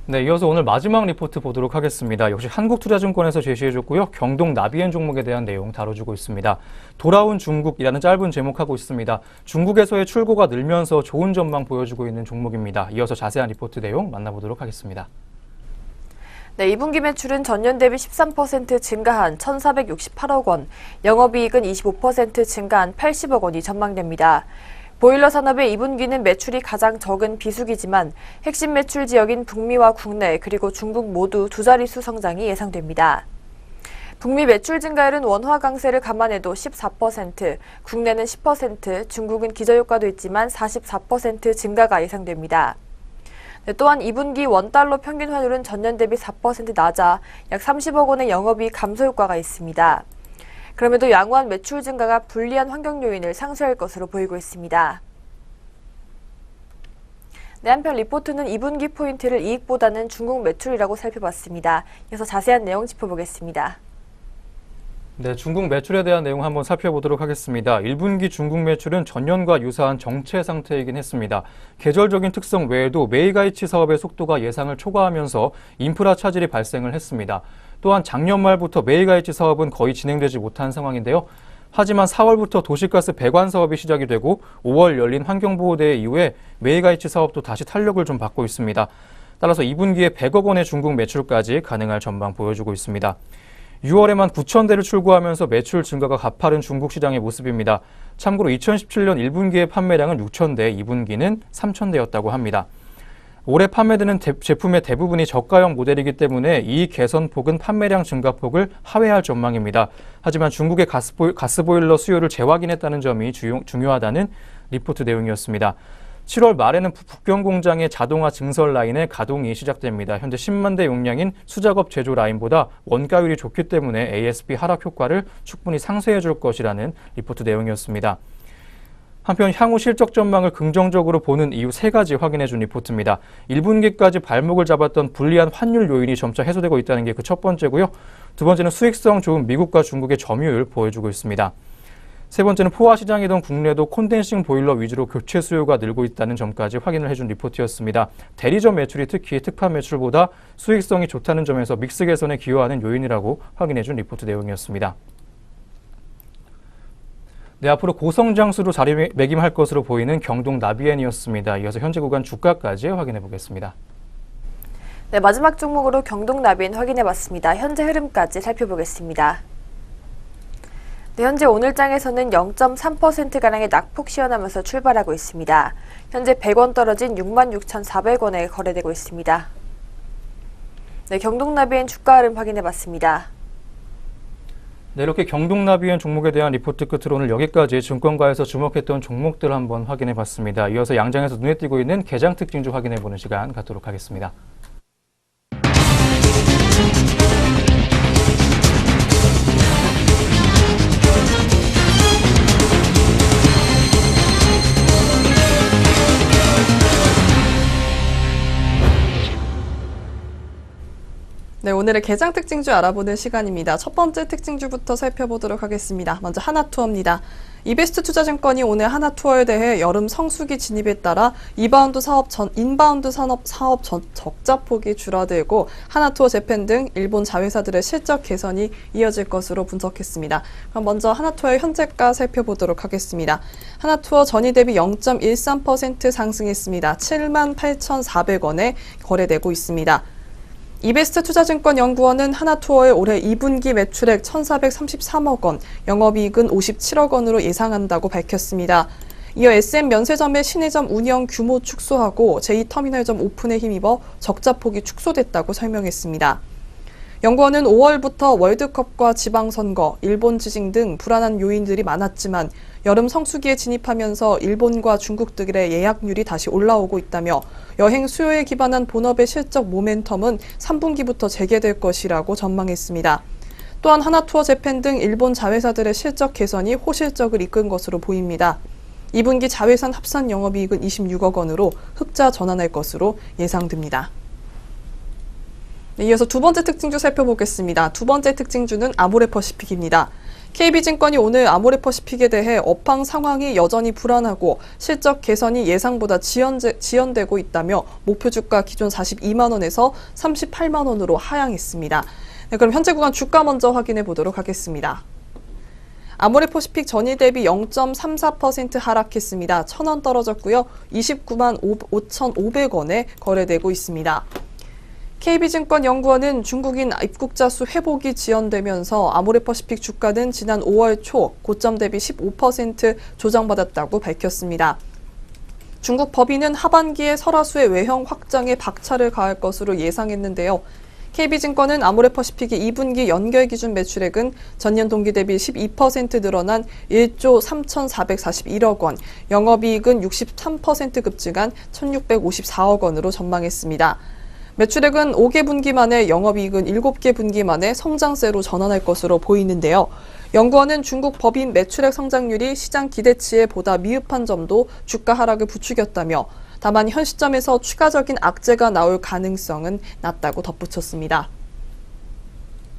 네, 이어서 오늘 마지막 리포트 보도록 하겠습니다. 역시 한국투자증권에서 제시해줬고요. 경동 나비엔 종목에 대한 내용 다뤄주고 있습니다. 돌아온 중국이라는 짧은 제목하고 있습니다. 중국에서의 출고가 늘면서 좋은 전망 보여주고 있는 종목입니다. 이어서 자세한 리포트 내용 만나보도록 하겠습니다. 네, 2분기 매출은 전년 대비 13% 증가한 1,468억 원, 영업이익은 25% 증가한 80억 원이 전망됩니다. 보일러 산업의 2분기는 매출이 가장 적은 비수기지만 핵심 매출 지역인 북미와 국내 그리고 중국 모두 두 자릿수 성장이 예상됩니다. 북미 매출 증가율은 원화 강세를 감안해도 14%, 국내는 10%, 중국은 기저효과도 있지만 44% 증가가 예상됩니다. 또한 2분기 원달러 평균 환율은 전년 대비 4% 낮아 약 30억 원의 영업이익 감소 효과가 있습니다. 그럼에도 양호한 매출 증가가 불리한 환경 요인을 상쇄할 것으로 보이고 있습니다. 네, 한편 리포트는 2분기 포인트를 이익보다는 중국 매출이라고 살펴봤습니다. 이어서 자세한 내용 짚어보겠습니다. 네, 중국 매출에 대한 내용 한번 살펴보도록 하겠습니다. 1분기 중국 매출은 전년과 유사한 정체 상태이긴 했습니다. 계절적인 특성 외에도 메이가이치 사업의 속도가 예상을 초과하면서 인프라 차질이 발생을 했습니다. 또한 작년 말부터 메이가이치 사업은 거의 진행되지 못한 상황인데요. 하지만 4월부터 도시가스 배관 사업이 시작이 되고 5월 열린 환경보호대회 이후에 메이가이치 사업도 다시 탄력을 좀 받고 있습니다. 따라서 2분기에 100억 원의 중국 매출까지 가능할 전망 보여주고 있습니다. 6월에만 9,000대를 출고하면서 매출 증가가 가파른 중국 시장의 모습입니다. 참고로 2017년 1분기의 판매량은 6,000대, 2분기는 3,000대였다고 합니다. 올해 판매되는 제품의 대부분이 저가형 모델이기 때문에 이 개선폭은 판매량 증가폭을 하회할 전망입니다. 하지만 중국의 가스보일러 수요를 재확인했다는 점이 중요하다는 리포트 내용이었습니다. 7월 말에는 북경 공장의 자동화 증설 라인의 가동이 시작됩니다. 현재 10만 대 용량인 수작업 제조 라인보다 원가율이 좋기 때문에 ASP 하락 효과를 충분히 상쇄해 줄 것이라는 리포트 내용이었습니다. 한편 향후 실적 전망을 긍정적으로 보는 이유 3가지 확인해 준 리포트입니다. 1분기까지 발목을 잡았던 불리한 환율 요인이 점차 해소되고 있다는 게 그 첫 번째고요. 두 번째는 수익성 좋은 미국과 중국의 점유율 보여주고 있습니다. 세 번째는 포화 시장이던 국내도 콘덴싱 보일러 위주로 교체 수요가 늘고 있다는 점까지 확인을 해준 리포트였습니다. 대리점 매출이 특히 특판 매출보다 수익성이 좋다는 점에서 믹스 개선에 기여하는 요인이라고 확인해준 리포트 내용이었습니다. 네, 앞으로 고성장수로 자리매김할 것으로 보이는 경동 나비엔이었습니다. 이어서 현재 구간 주가까지 확인해 보겠습니다. 네, 마지막 종목으로 경동 나비엔 확인해봤습니다. 현재 흐름까지 살펴보겠습니다. 네, 현재 오늘장에서는 0.3%가량의 낙폭 시현하면서 출발하고 있습니다. 현재 100원 떨어진 66,400원에 거래되고 있습니다. 네, 경동나비엔 주가 흐름 확인해봤습니다. 네, 이렇게 경동나비엔 종목에 대한 리포트 끝으로 오늘 여기까지 증권가에서 주목했던 종목들을 한번 확인해봤습니다. 이어서 양장에서 눈에 띄고 있는 개장 특징주 확인해보는 시간 갖도록 하겠습니다. 네, 오늘의 개장 특징주 알아보는 시간입니다. 첫 번째 특징주부터 살펴보도록 하겠습니다. 먼저 하나투어입니다. 이베스트 투자증권이 오늘 하나투어에 대해 여름 성수기 진입에 따라 인바운드 사업 적자폭이 줄어들고 하나투어 재팬 등 일본 자회사들의 실적 개선이 이어질 것으로 분석했습니다. 그럼 먼저 하나투어의 현재가 살펴보도록 하겠습니다. 하나투어 전일 대비 0.13% 상승했습니다. 78,400원에 거래되고 있습니다. 이베스트 투자증권 연구원은 하나투어의 올해 2분기 매출액 1,433억 원, 영업이익은 57억 원으로 예상한다고 밝혔습니다. 이어 SM 면세점의 신의점 운영 규모 축소하고 제2터미널점 오픈에 힘입어 적자폭이 축소됐다고 설명했습니다. 연구원은 5월부터 월드컵과 지방선거, 일본 지진 등 불안한 요인들이 많았지만 여름 성수기에 진입하면서 일본과 중국 등의 예약률이 다시 올라오고 있다며 여행 수요에 기반한 본업의 실적 모멘텀은 3분기부터 재개될 것이라고 전망했습니다. 또한 하나투어 재팬 등 일본 자회사들의 실적 개선이 호실적을 이끈 것으로 보입니다. 2분기 자회사 합산 영업이익은 26억 원으로 흑자 전환할 것으로 예상됩니다. 네, 이어서 두 번째 특징주 살펴보겠습니다. 두 번째 특징주는 아모레퍼시픽입니다. KB증권이 오늘 아모레퍼시픽에 대해 업황 상황이 여전히 불안하고 실적 개선이 예상보다 지연되고 있다며 목표 주가 기존 42만 원에서 38만 원으로 하향했습니다. 네, 그럼 현재 구간 주가 먼저 확인해 보도록 하겠습니다. 아모레퍼시픽 전일 대비 0.34% 하락했습니다. 1,000원 떨어졌고요. 29만 5,500원에 거래되고 있습니다. KB증권 연구원은 중국인 입국자 수 회복이 지연되면서 아모레퍼시픽 주가는 지난 5월 초 고점 대비 15% 조정받았다고 밝혔습니다. 중국 법인은 하반기에 설화수의 외형 확장에 박차를 가할 것으로 예상했는데요. KB증권은 아모레퍼시픽의 2분기 연결 기준 매출액은 전년 동기 대비 12% 늘어난 1조 3,441억 원, 영업이익은 63% 급증한 1,654억 원으로 전망했습니다. 매출액은 5개 분기 만에 영업이익은 7개 분기 만에 성장세로 전환할 것으로 보이는데요. 연구원은 중국 법인 매출액 성장률이 시장 기대치에 보다 미흡한 점도 주가 하락을 부추겼다며 다만 현 시점에서 추가적인 악재가 나올 가능성은 낮다고 덧붙였습니다.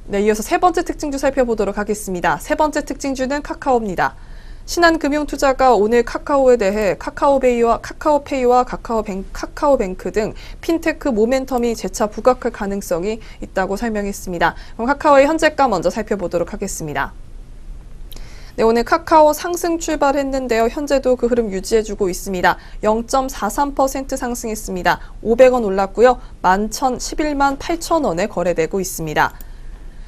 네, 이어서 세 번째 특징주 살펴보도록 하겠습니다. 세 번째 특징주는 카카오입니다. 신한금융투자가 오늘 카카오에 대해 카카오페이와 카카오뱅크 등 핀테크 모멘텀이 재차 부각할 가능성이 있다고 설명했습니다. 그럼 카카오의 현재가 먼저 살펴보도록 하겠습니다. 네, 오늘 카카오 상승 출발했는데요. 현재도 그 흐름 유지해주고 있습니다. 0.43% 상승했습니다. 500원 올랐고요. 11만 8천 원에 거래되고 있습니다.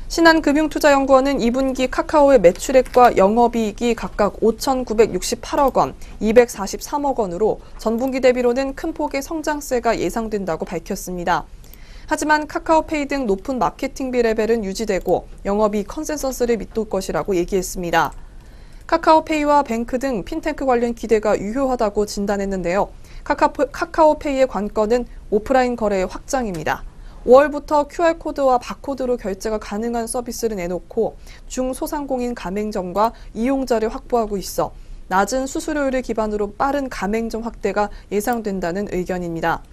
신한금융투자연구원은 2분기 카카오의 매출액과 영업이익이 각각 5,968억 원, 243억 원으로 전분기 대비로는 큰 폭의 성장세가 예상된다고 밝혔습니다. 하지만 카카오페이 등 높은 마케팅비 레벨은 유지되고 영업이익 컨센서스를 밑돌 것이라고 얘기했습니다. 카카오페이와 뱅크 등 핀테크 관련 기대가 유효하다고 진단했는데요. 카카오페이의 관건은 오프라인 거래의 확장입니다. 5월부터 QR코드와 바코드로 결제가 가능한 서비스를 내놓고 중소상공인 가맹점과 이용자를 확보하고 있어 낮은 수수료율을 기반으로 빠른 가맹점 확대가 예상된다는 의견입니다.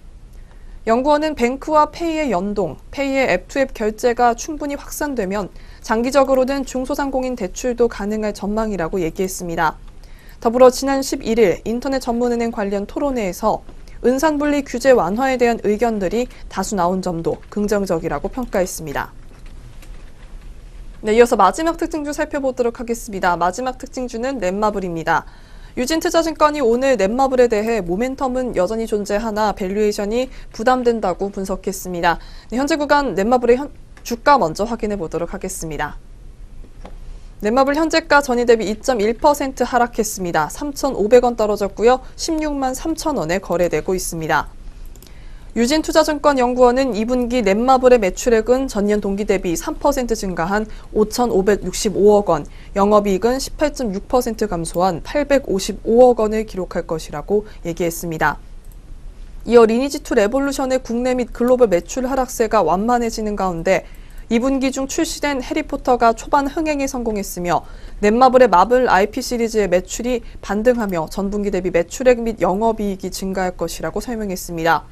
연구원은 뱅크와 페이의 연동, 페이의 앱2앱 결제가 충분히 확산되면 장기적으로는 중소상공인 대출도 가능할 전망이라고 얘기했습니다. 더불어 지난 11일 인터넷 전문은행 관련 토론회에서 은산분리 규제 완화에 대한 의견들이 다수 나온 점도 긍정적이라고 평가했습니다. 네, 이어서 마지막 특징주 살펴보도록 하겠습니다. 마지막 특징주는 넷마블입니다. 유진투자증권이 오늘 넷마블에 대해 모멘텀은 여전히 존재하나 밸류에이션이 부담된다고 분석했습니다. 네, 현재 구간 넷마블의 주가 먼저 확인해 보도록 하겠습니다. 넷마블 현재가 전일 대비 2.1% 하락했습니다. 3,500원 떨어졌고요. 16만 3천 원에 거래되고 있습니다. 유진투자증권연구원은 2분기 넷마블의 매출액은 전년 동기 대비 3% 증가한 5,565억 원, 영업이익은 18.6% 감소한 855억 원을 기록할 것이라고 얘기했습니다. 이어 리니지2 레볼루션의 국내 및 글로벌 매출 하락세가 완만해지는 가운데 2분기 중 출시된 해리포터가 초반 흥행에 성공했으며 넷마블의 마블 IP 시리즈의 매출이 반등하며 전분기 대비 매출액 및 영업이익이 증가할 것이라고 설명했습니다.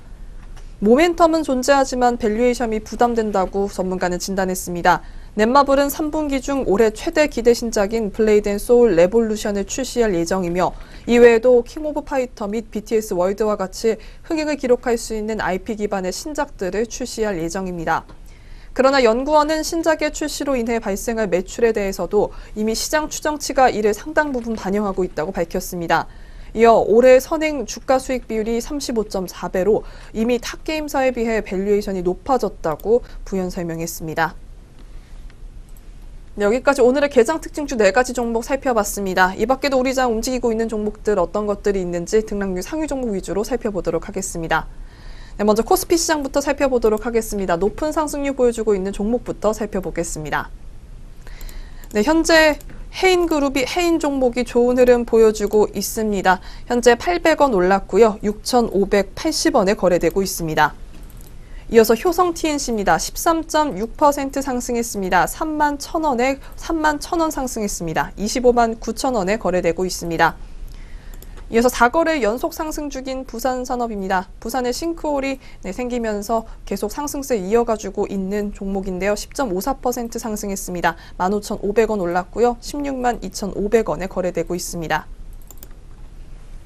모멘텀은 존재하지만 밸류에이션이 부담된다고 전문가는 진단했습니다. 넷마블은 3분기 중 올해 최대 기대 신작인 블레이드 앤 소울 레볼루션을 출시할 예정이며 이외에도 킹 오브 파이터 및 BTS 월드와 같이 흥행을 기록할 수 있는 IP 기반의 신작들을 출시할 예정입니다. 그러나 연구원은 신작의 출시로 인해 발생할 매출에 대해서도 이미 시장 추정치가 이를 상당 부분 반영하고 있다고 밝혔습니다. 이어 올해 선행 주가 수익 비율이 35.4배로 이미 탑게임사에 비해 밸류에이션이 높아졌다고 부연 설명했습니다. 네, 여기까지 오늘의 개장 특징주 4가지 종목 살펴봤습니다. 이 밖에도 우리 장 움직이고 있는 종목들 어떤 것들이 있는지 등락률 상위 종목 위주로 살펴보도록 하겠습니다. 네, 먼저 코스피 시장부터 살펴보도록 하겠습니다. 높은 상승률 보여주고 있는 종목부터 살펴보겠습니다. 네, 현재 해인그룹이 해인 종목이 좋은 흐름 보여주고 있습니다. 현재 800원 올랐고요. 6,580원에 거래되고 있습니다. 이어서 효성 TNC입니다. 13.6% 상승했습니다. 3만 1,000원 상승했습니다. 25만 9천원에 거래되고 있습니다. 이어서 4거래 연속 상승 중인 부산산업입니다. 부산의 싱크홀이 생기면서 계속 상승세 이어가지고 있는 종목인데요. 10.54% 상승했습니다. 15,500원 올랐고요. 16만 2,500원에 거래되고 있습니다.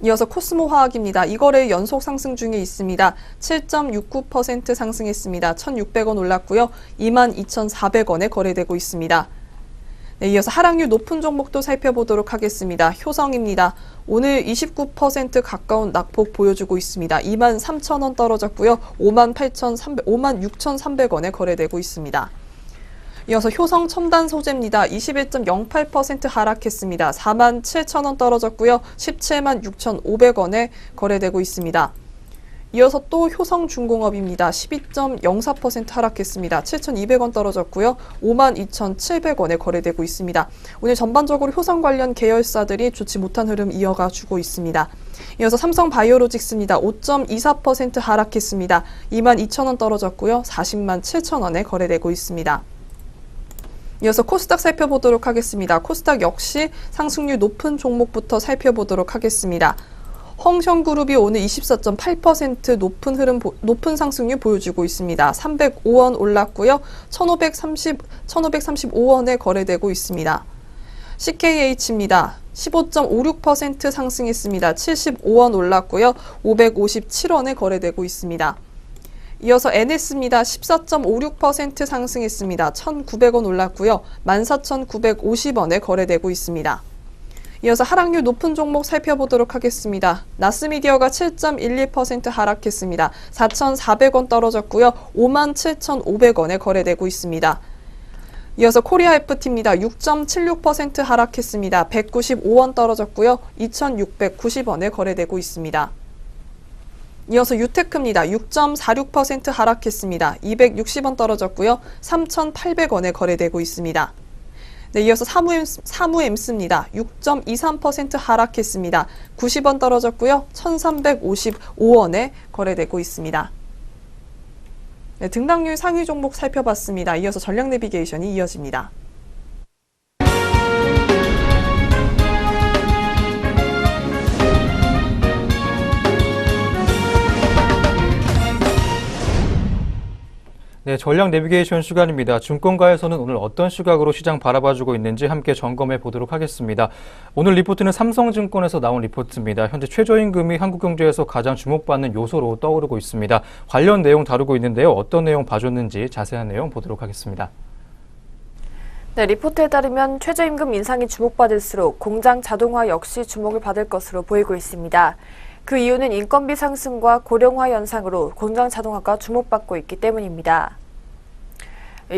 이어서 코스모화학입니다. 이 거래 연속 상승 중에 있습니다. 7.69% 상승했습니다. 1,600원 올랐고요. 22,400원에 거래되고 있습니다. 네, 이어서 하락률 높은 종목도 살펴보도록 하겠습니다. 효성입니다. 오늘 29% 가까운 낙폭 보여주고 있습니다. 23,000원 떨어졌고요. 56,300원에 거래되고 있습니다. 이어서 효성 첨단 소재입니다. 21.08% 하락했습니다. 47,000원 떨어졌고요. 176,500원에 거래되고 있습니다. 이어서 또 효성중공업입니다. 12.04% 하락했습니다. 7,200원 떨어졌고요. 52,700원에 거래되고 있습니다. 오늘 전반적으로 효성 관련 계열사들이 좋지 못한 흐름 이어가주고 있습니다. 이어서 삼성바이오로직스입니다. 5.24% 하락했습니다. 22,000원 떨어졌고요. 40만 7천원에 거래되고 있습니다. 이어서 코스닥 살펴보도록 하겠습니다. 코스닥 역시 상승률 높은 종목부터 살펴보도록 하겠습니다. 헝션그룹이 오늘 24.8% 높은 상승률 보여주고 있습니다. 305원 올랐고요. 1,535원에 거래되고 있습니다. CKH입니다. 15.56% 상승했습니다. 75원 올랐고요. 557원에 거래되고 있습니다. 이어서 NS입니다. 14.56% 상승했습니다. 1,900원 올랐고요. 14,950원에 거래되고 있습니다. 이어서 하락률 높은 종목 살펴보도록 하겠습니다. 나스미디어가 7.12% 하락했습니다. 4,400원 떨어졌고요. 57,500원에 거래되고 있습니다. 이어서 코리아 FT입니다. 6.76% 하락했습니다. 195원 떨어졌고요. 2,690원에 거래되고 있습니다. 이어서 유테크입니다. 6.46% 하락했습니다. 260원 떨어졌고요. 3,800원에 거래되고 있습니다. 네, 이어서 사무엠스입니다. 6.23% 하락했습니다. 90원 떨어졌고요. 1,355원에 거래되고 있습니다. 네, 등락률 상위 종목 살펴봤습니다. 이어서 전략 내비게이션이 이어집니다. 네, 전략 내비게이션 시간입니다. 증권가에서는 오늘 어떤 시각으로 시장 바라봐주고 있는지 함께 점검해 보도록 하겠습니다. 오늘 리포트는 삼성증권에서 나온 리포트입니다. 현재 최저임금이 한국 경제에서 가장 주목받는 요소로 떠오르고 있습니다. 관련 내용 다루고 있는데요. 어떤 내용 봐줬는지 자세한 내용 보도록 하겠습니다. 네, 리포트에 따르면 최저임금 인상이 주목받을수록 공장 자동화 역시 주목을 받을 것으로 보이고 있습니다. 그 이유는 인건비 상승과 고령화 현상으로 공장 자동화가 주목받고 있기 때문입니다.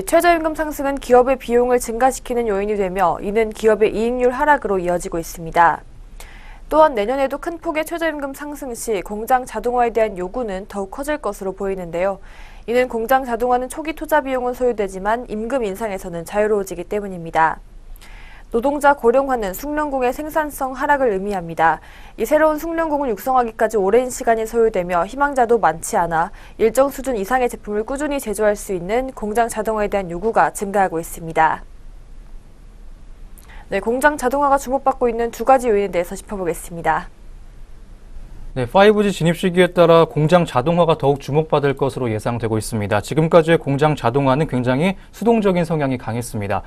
최저임금 상승은 기업의 비용을 증가시키는 요인이 되며 이는 기업의 이익률 하락으로 이어지고 있습니다. 또한 내년에도 큰 폭의 최저임금 상승 시 공장 자동화에 대한 요구는 더욱 커질 것으로 보이는데요. 이는 공장 자동화는 초기 투자 비용은 소요되지만 임금 인상에서는 자유로워지기 때문입니다. 노동자 고령화는 숙련공의 생산성 하락을 의미합니다. 이 새로운 숙련공을 육성하기까지 오랜 시간이 소요되며 희망자도 많지 않아 일정 수준 이상의 제품을 꾸준히 제조할 수 있는 공장 자동화에 대한 요구가 증가하고 있습니다. 네, 공장 자동화가 주목받고 있는 두 가지 요인에 대해서 짚어보겠습니다. 네, 5G 진입 시기에 따라 공장 자동화가 더욱 주목받을 것으로 예상되고 있습니다. 지금까지의 공장 자동화는 굉장히 수동적인 성향이 강했습니다.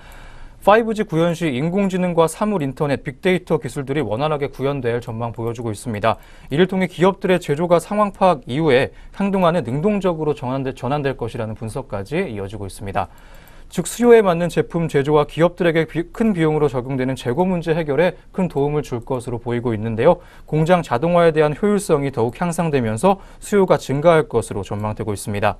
5G 구현 시 인공지능과 사물 인터넷, 빅데이터 기술들이 원활하게 구현될 전망 보여주고 있습니다. 이를 통해 기업들의 제조가 상황 파악 이후에 한동안에 능동적으로 전환될 것이라는 분석까지 이어지고 있습니다. 즉 수요에 맞는 제품 제조와 기업들에게 큰 비용으로 적용되는 재고 문제 해결에 큰 도움을 줄 것으로 보이고 있는데요. 공장 자동화에 대한 효율성이 더욱 향상되면서 수요가 증가할 것으로 전망되고 있습니다.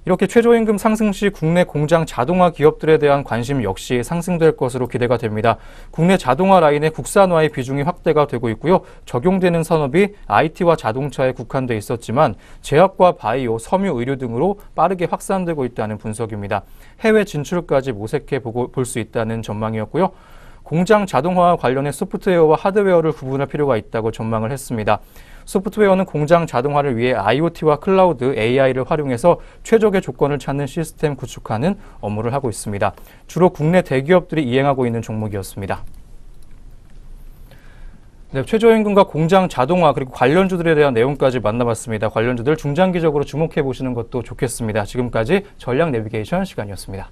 이렇게 최저임금 상승 시 국내 공장 자동화 기업들에 대한 관심 역시 상승될 것으로 기대가 됩니다. 국내 자동화 라인의 국산화의 비중이 확대가 되고 있고요. 적용되는 산업이 IT와 자동차에 국한돼 있었지만 제약과 바이오, 섬유, 의료 등으로 빠르게 확산되고 있다는 분석입니다. 해외 진출까지 모색해 볼 수 있다는 전망이었고요. 공장 자동화와 관련해 소프트웨어와 하드웨어를 구분할 필요가 있다고 전망을 했습니다. 소프트웨어는 공장 자동화를 위해 IoT와 클라우드, AI를 활용해서 최적의 조건을 찾는 시스템 구축하는 업무를 하고 있습니다. 주로 국내 대기업들이 이행하고 있는 종목이었습니다. 네, 최저임금과 공장 자동화 그리고 관련주들에 대한 내용까지 만나봤습니다. 관련주들 중장기적으로 주목해 보시는 것도 좋겠습니다. 지금까지 전략 내비게이션 시간이었습니다.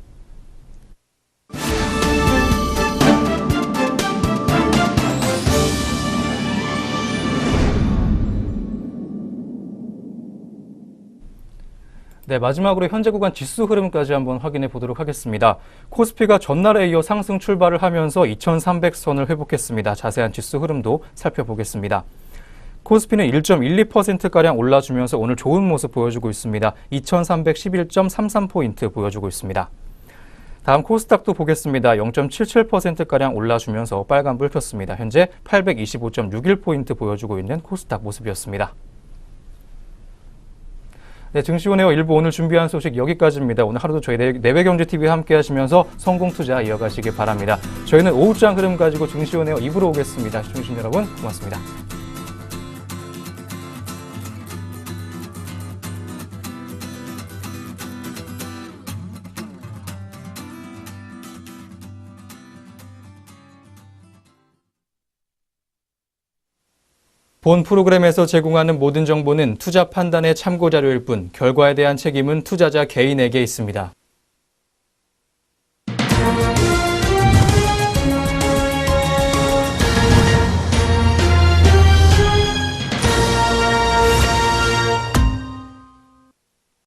네, 마지막으로 현재 구간 지수 흐름까지 한번 확인해 보도록 하겠습니다. 코스피가 전날에 이어 상승 출발을 하면서 2300선을 회복했습니다. 자세한 지수 흐름도 살펴보겠습니다. 코스피는 1.12%가량 올라주면서 오늘 좋은 모습 보여주고 있습니다. 2311.33포인트 보여주고 있습니다. 다음 코스닥도 보겠습니다. 0.77%가량 올라주면서 빨간불 켰습니다. 현재 825.61포인트 보여주고 있는 코스닥 모습이었습니다. 네, 증시원에어 일부 오늘 준비한 소식 여기까지입니다. 오늘 하루도 저희 내외경제TV와 함께 하시면서 성공투자 이어가시기 바랍니다. 저희는 오후장 흐름 가지고 증시원에어 2부로 오겠습니다. 시청해주신 여러분 고맙습니다. 본 프로그램에서 제공하는 모든 정보는 투자 판단의 참고 자료일 뿐 결과에 대한 책임은 투자자 개인에게 있습니다.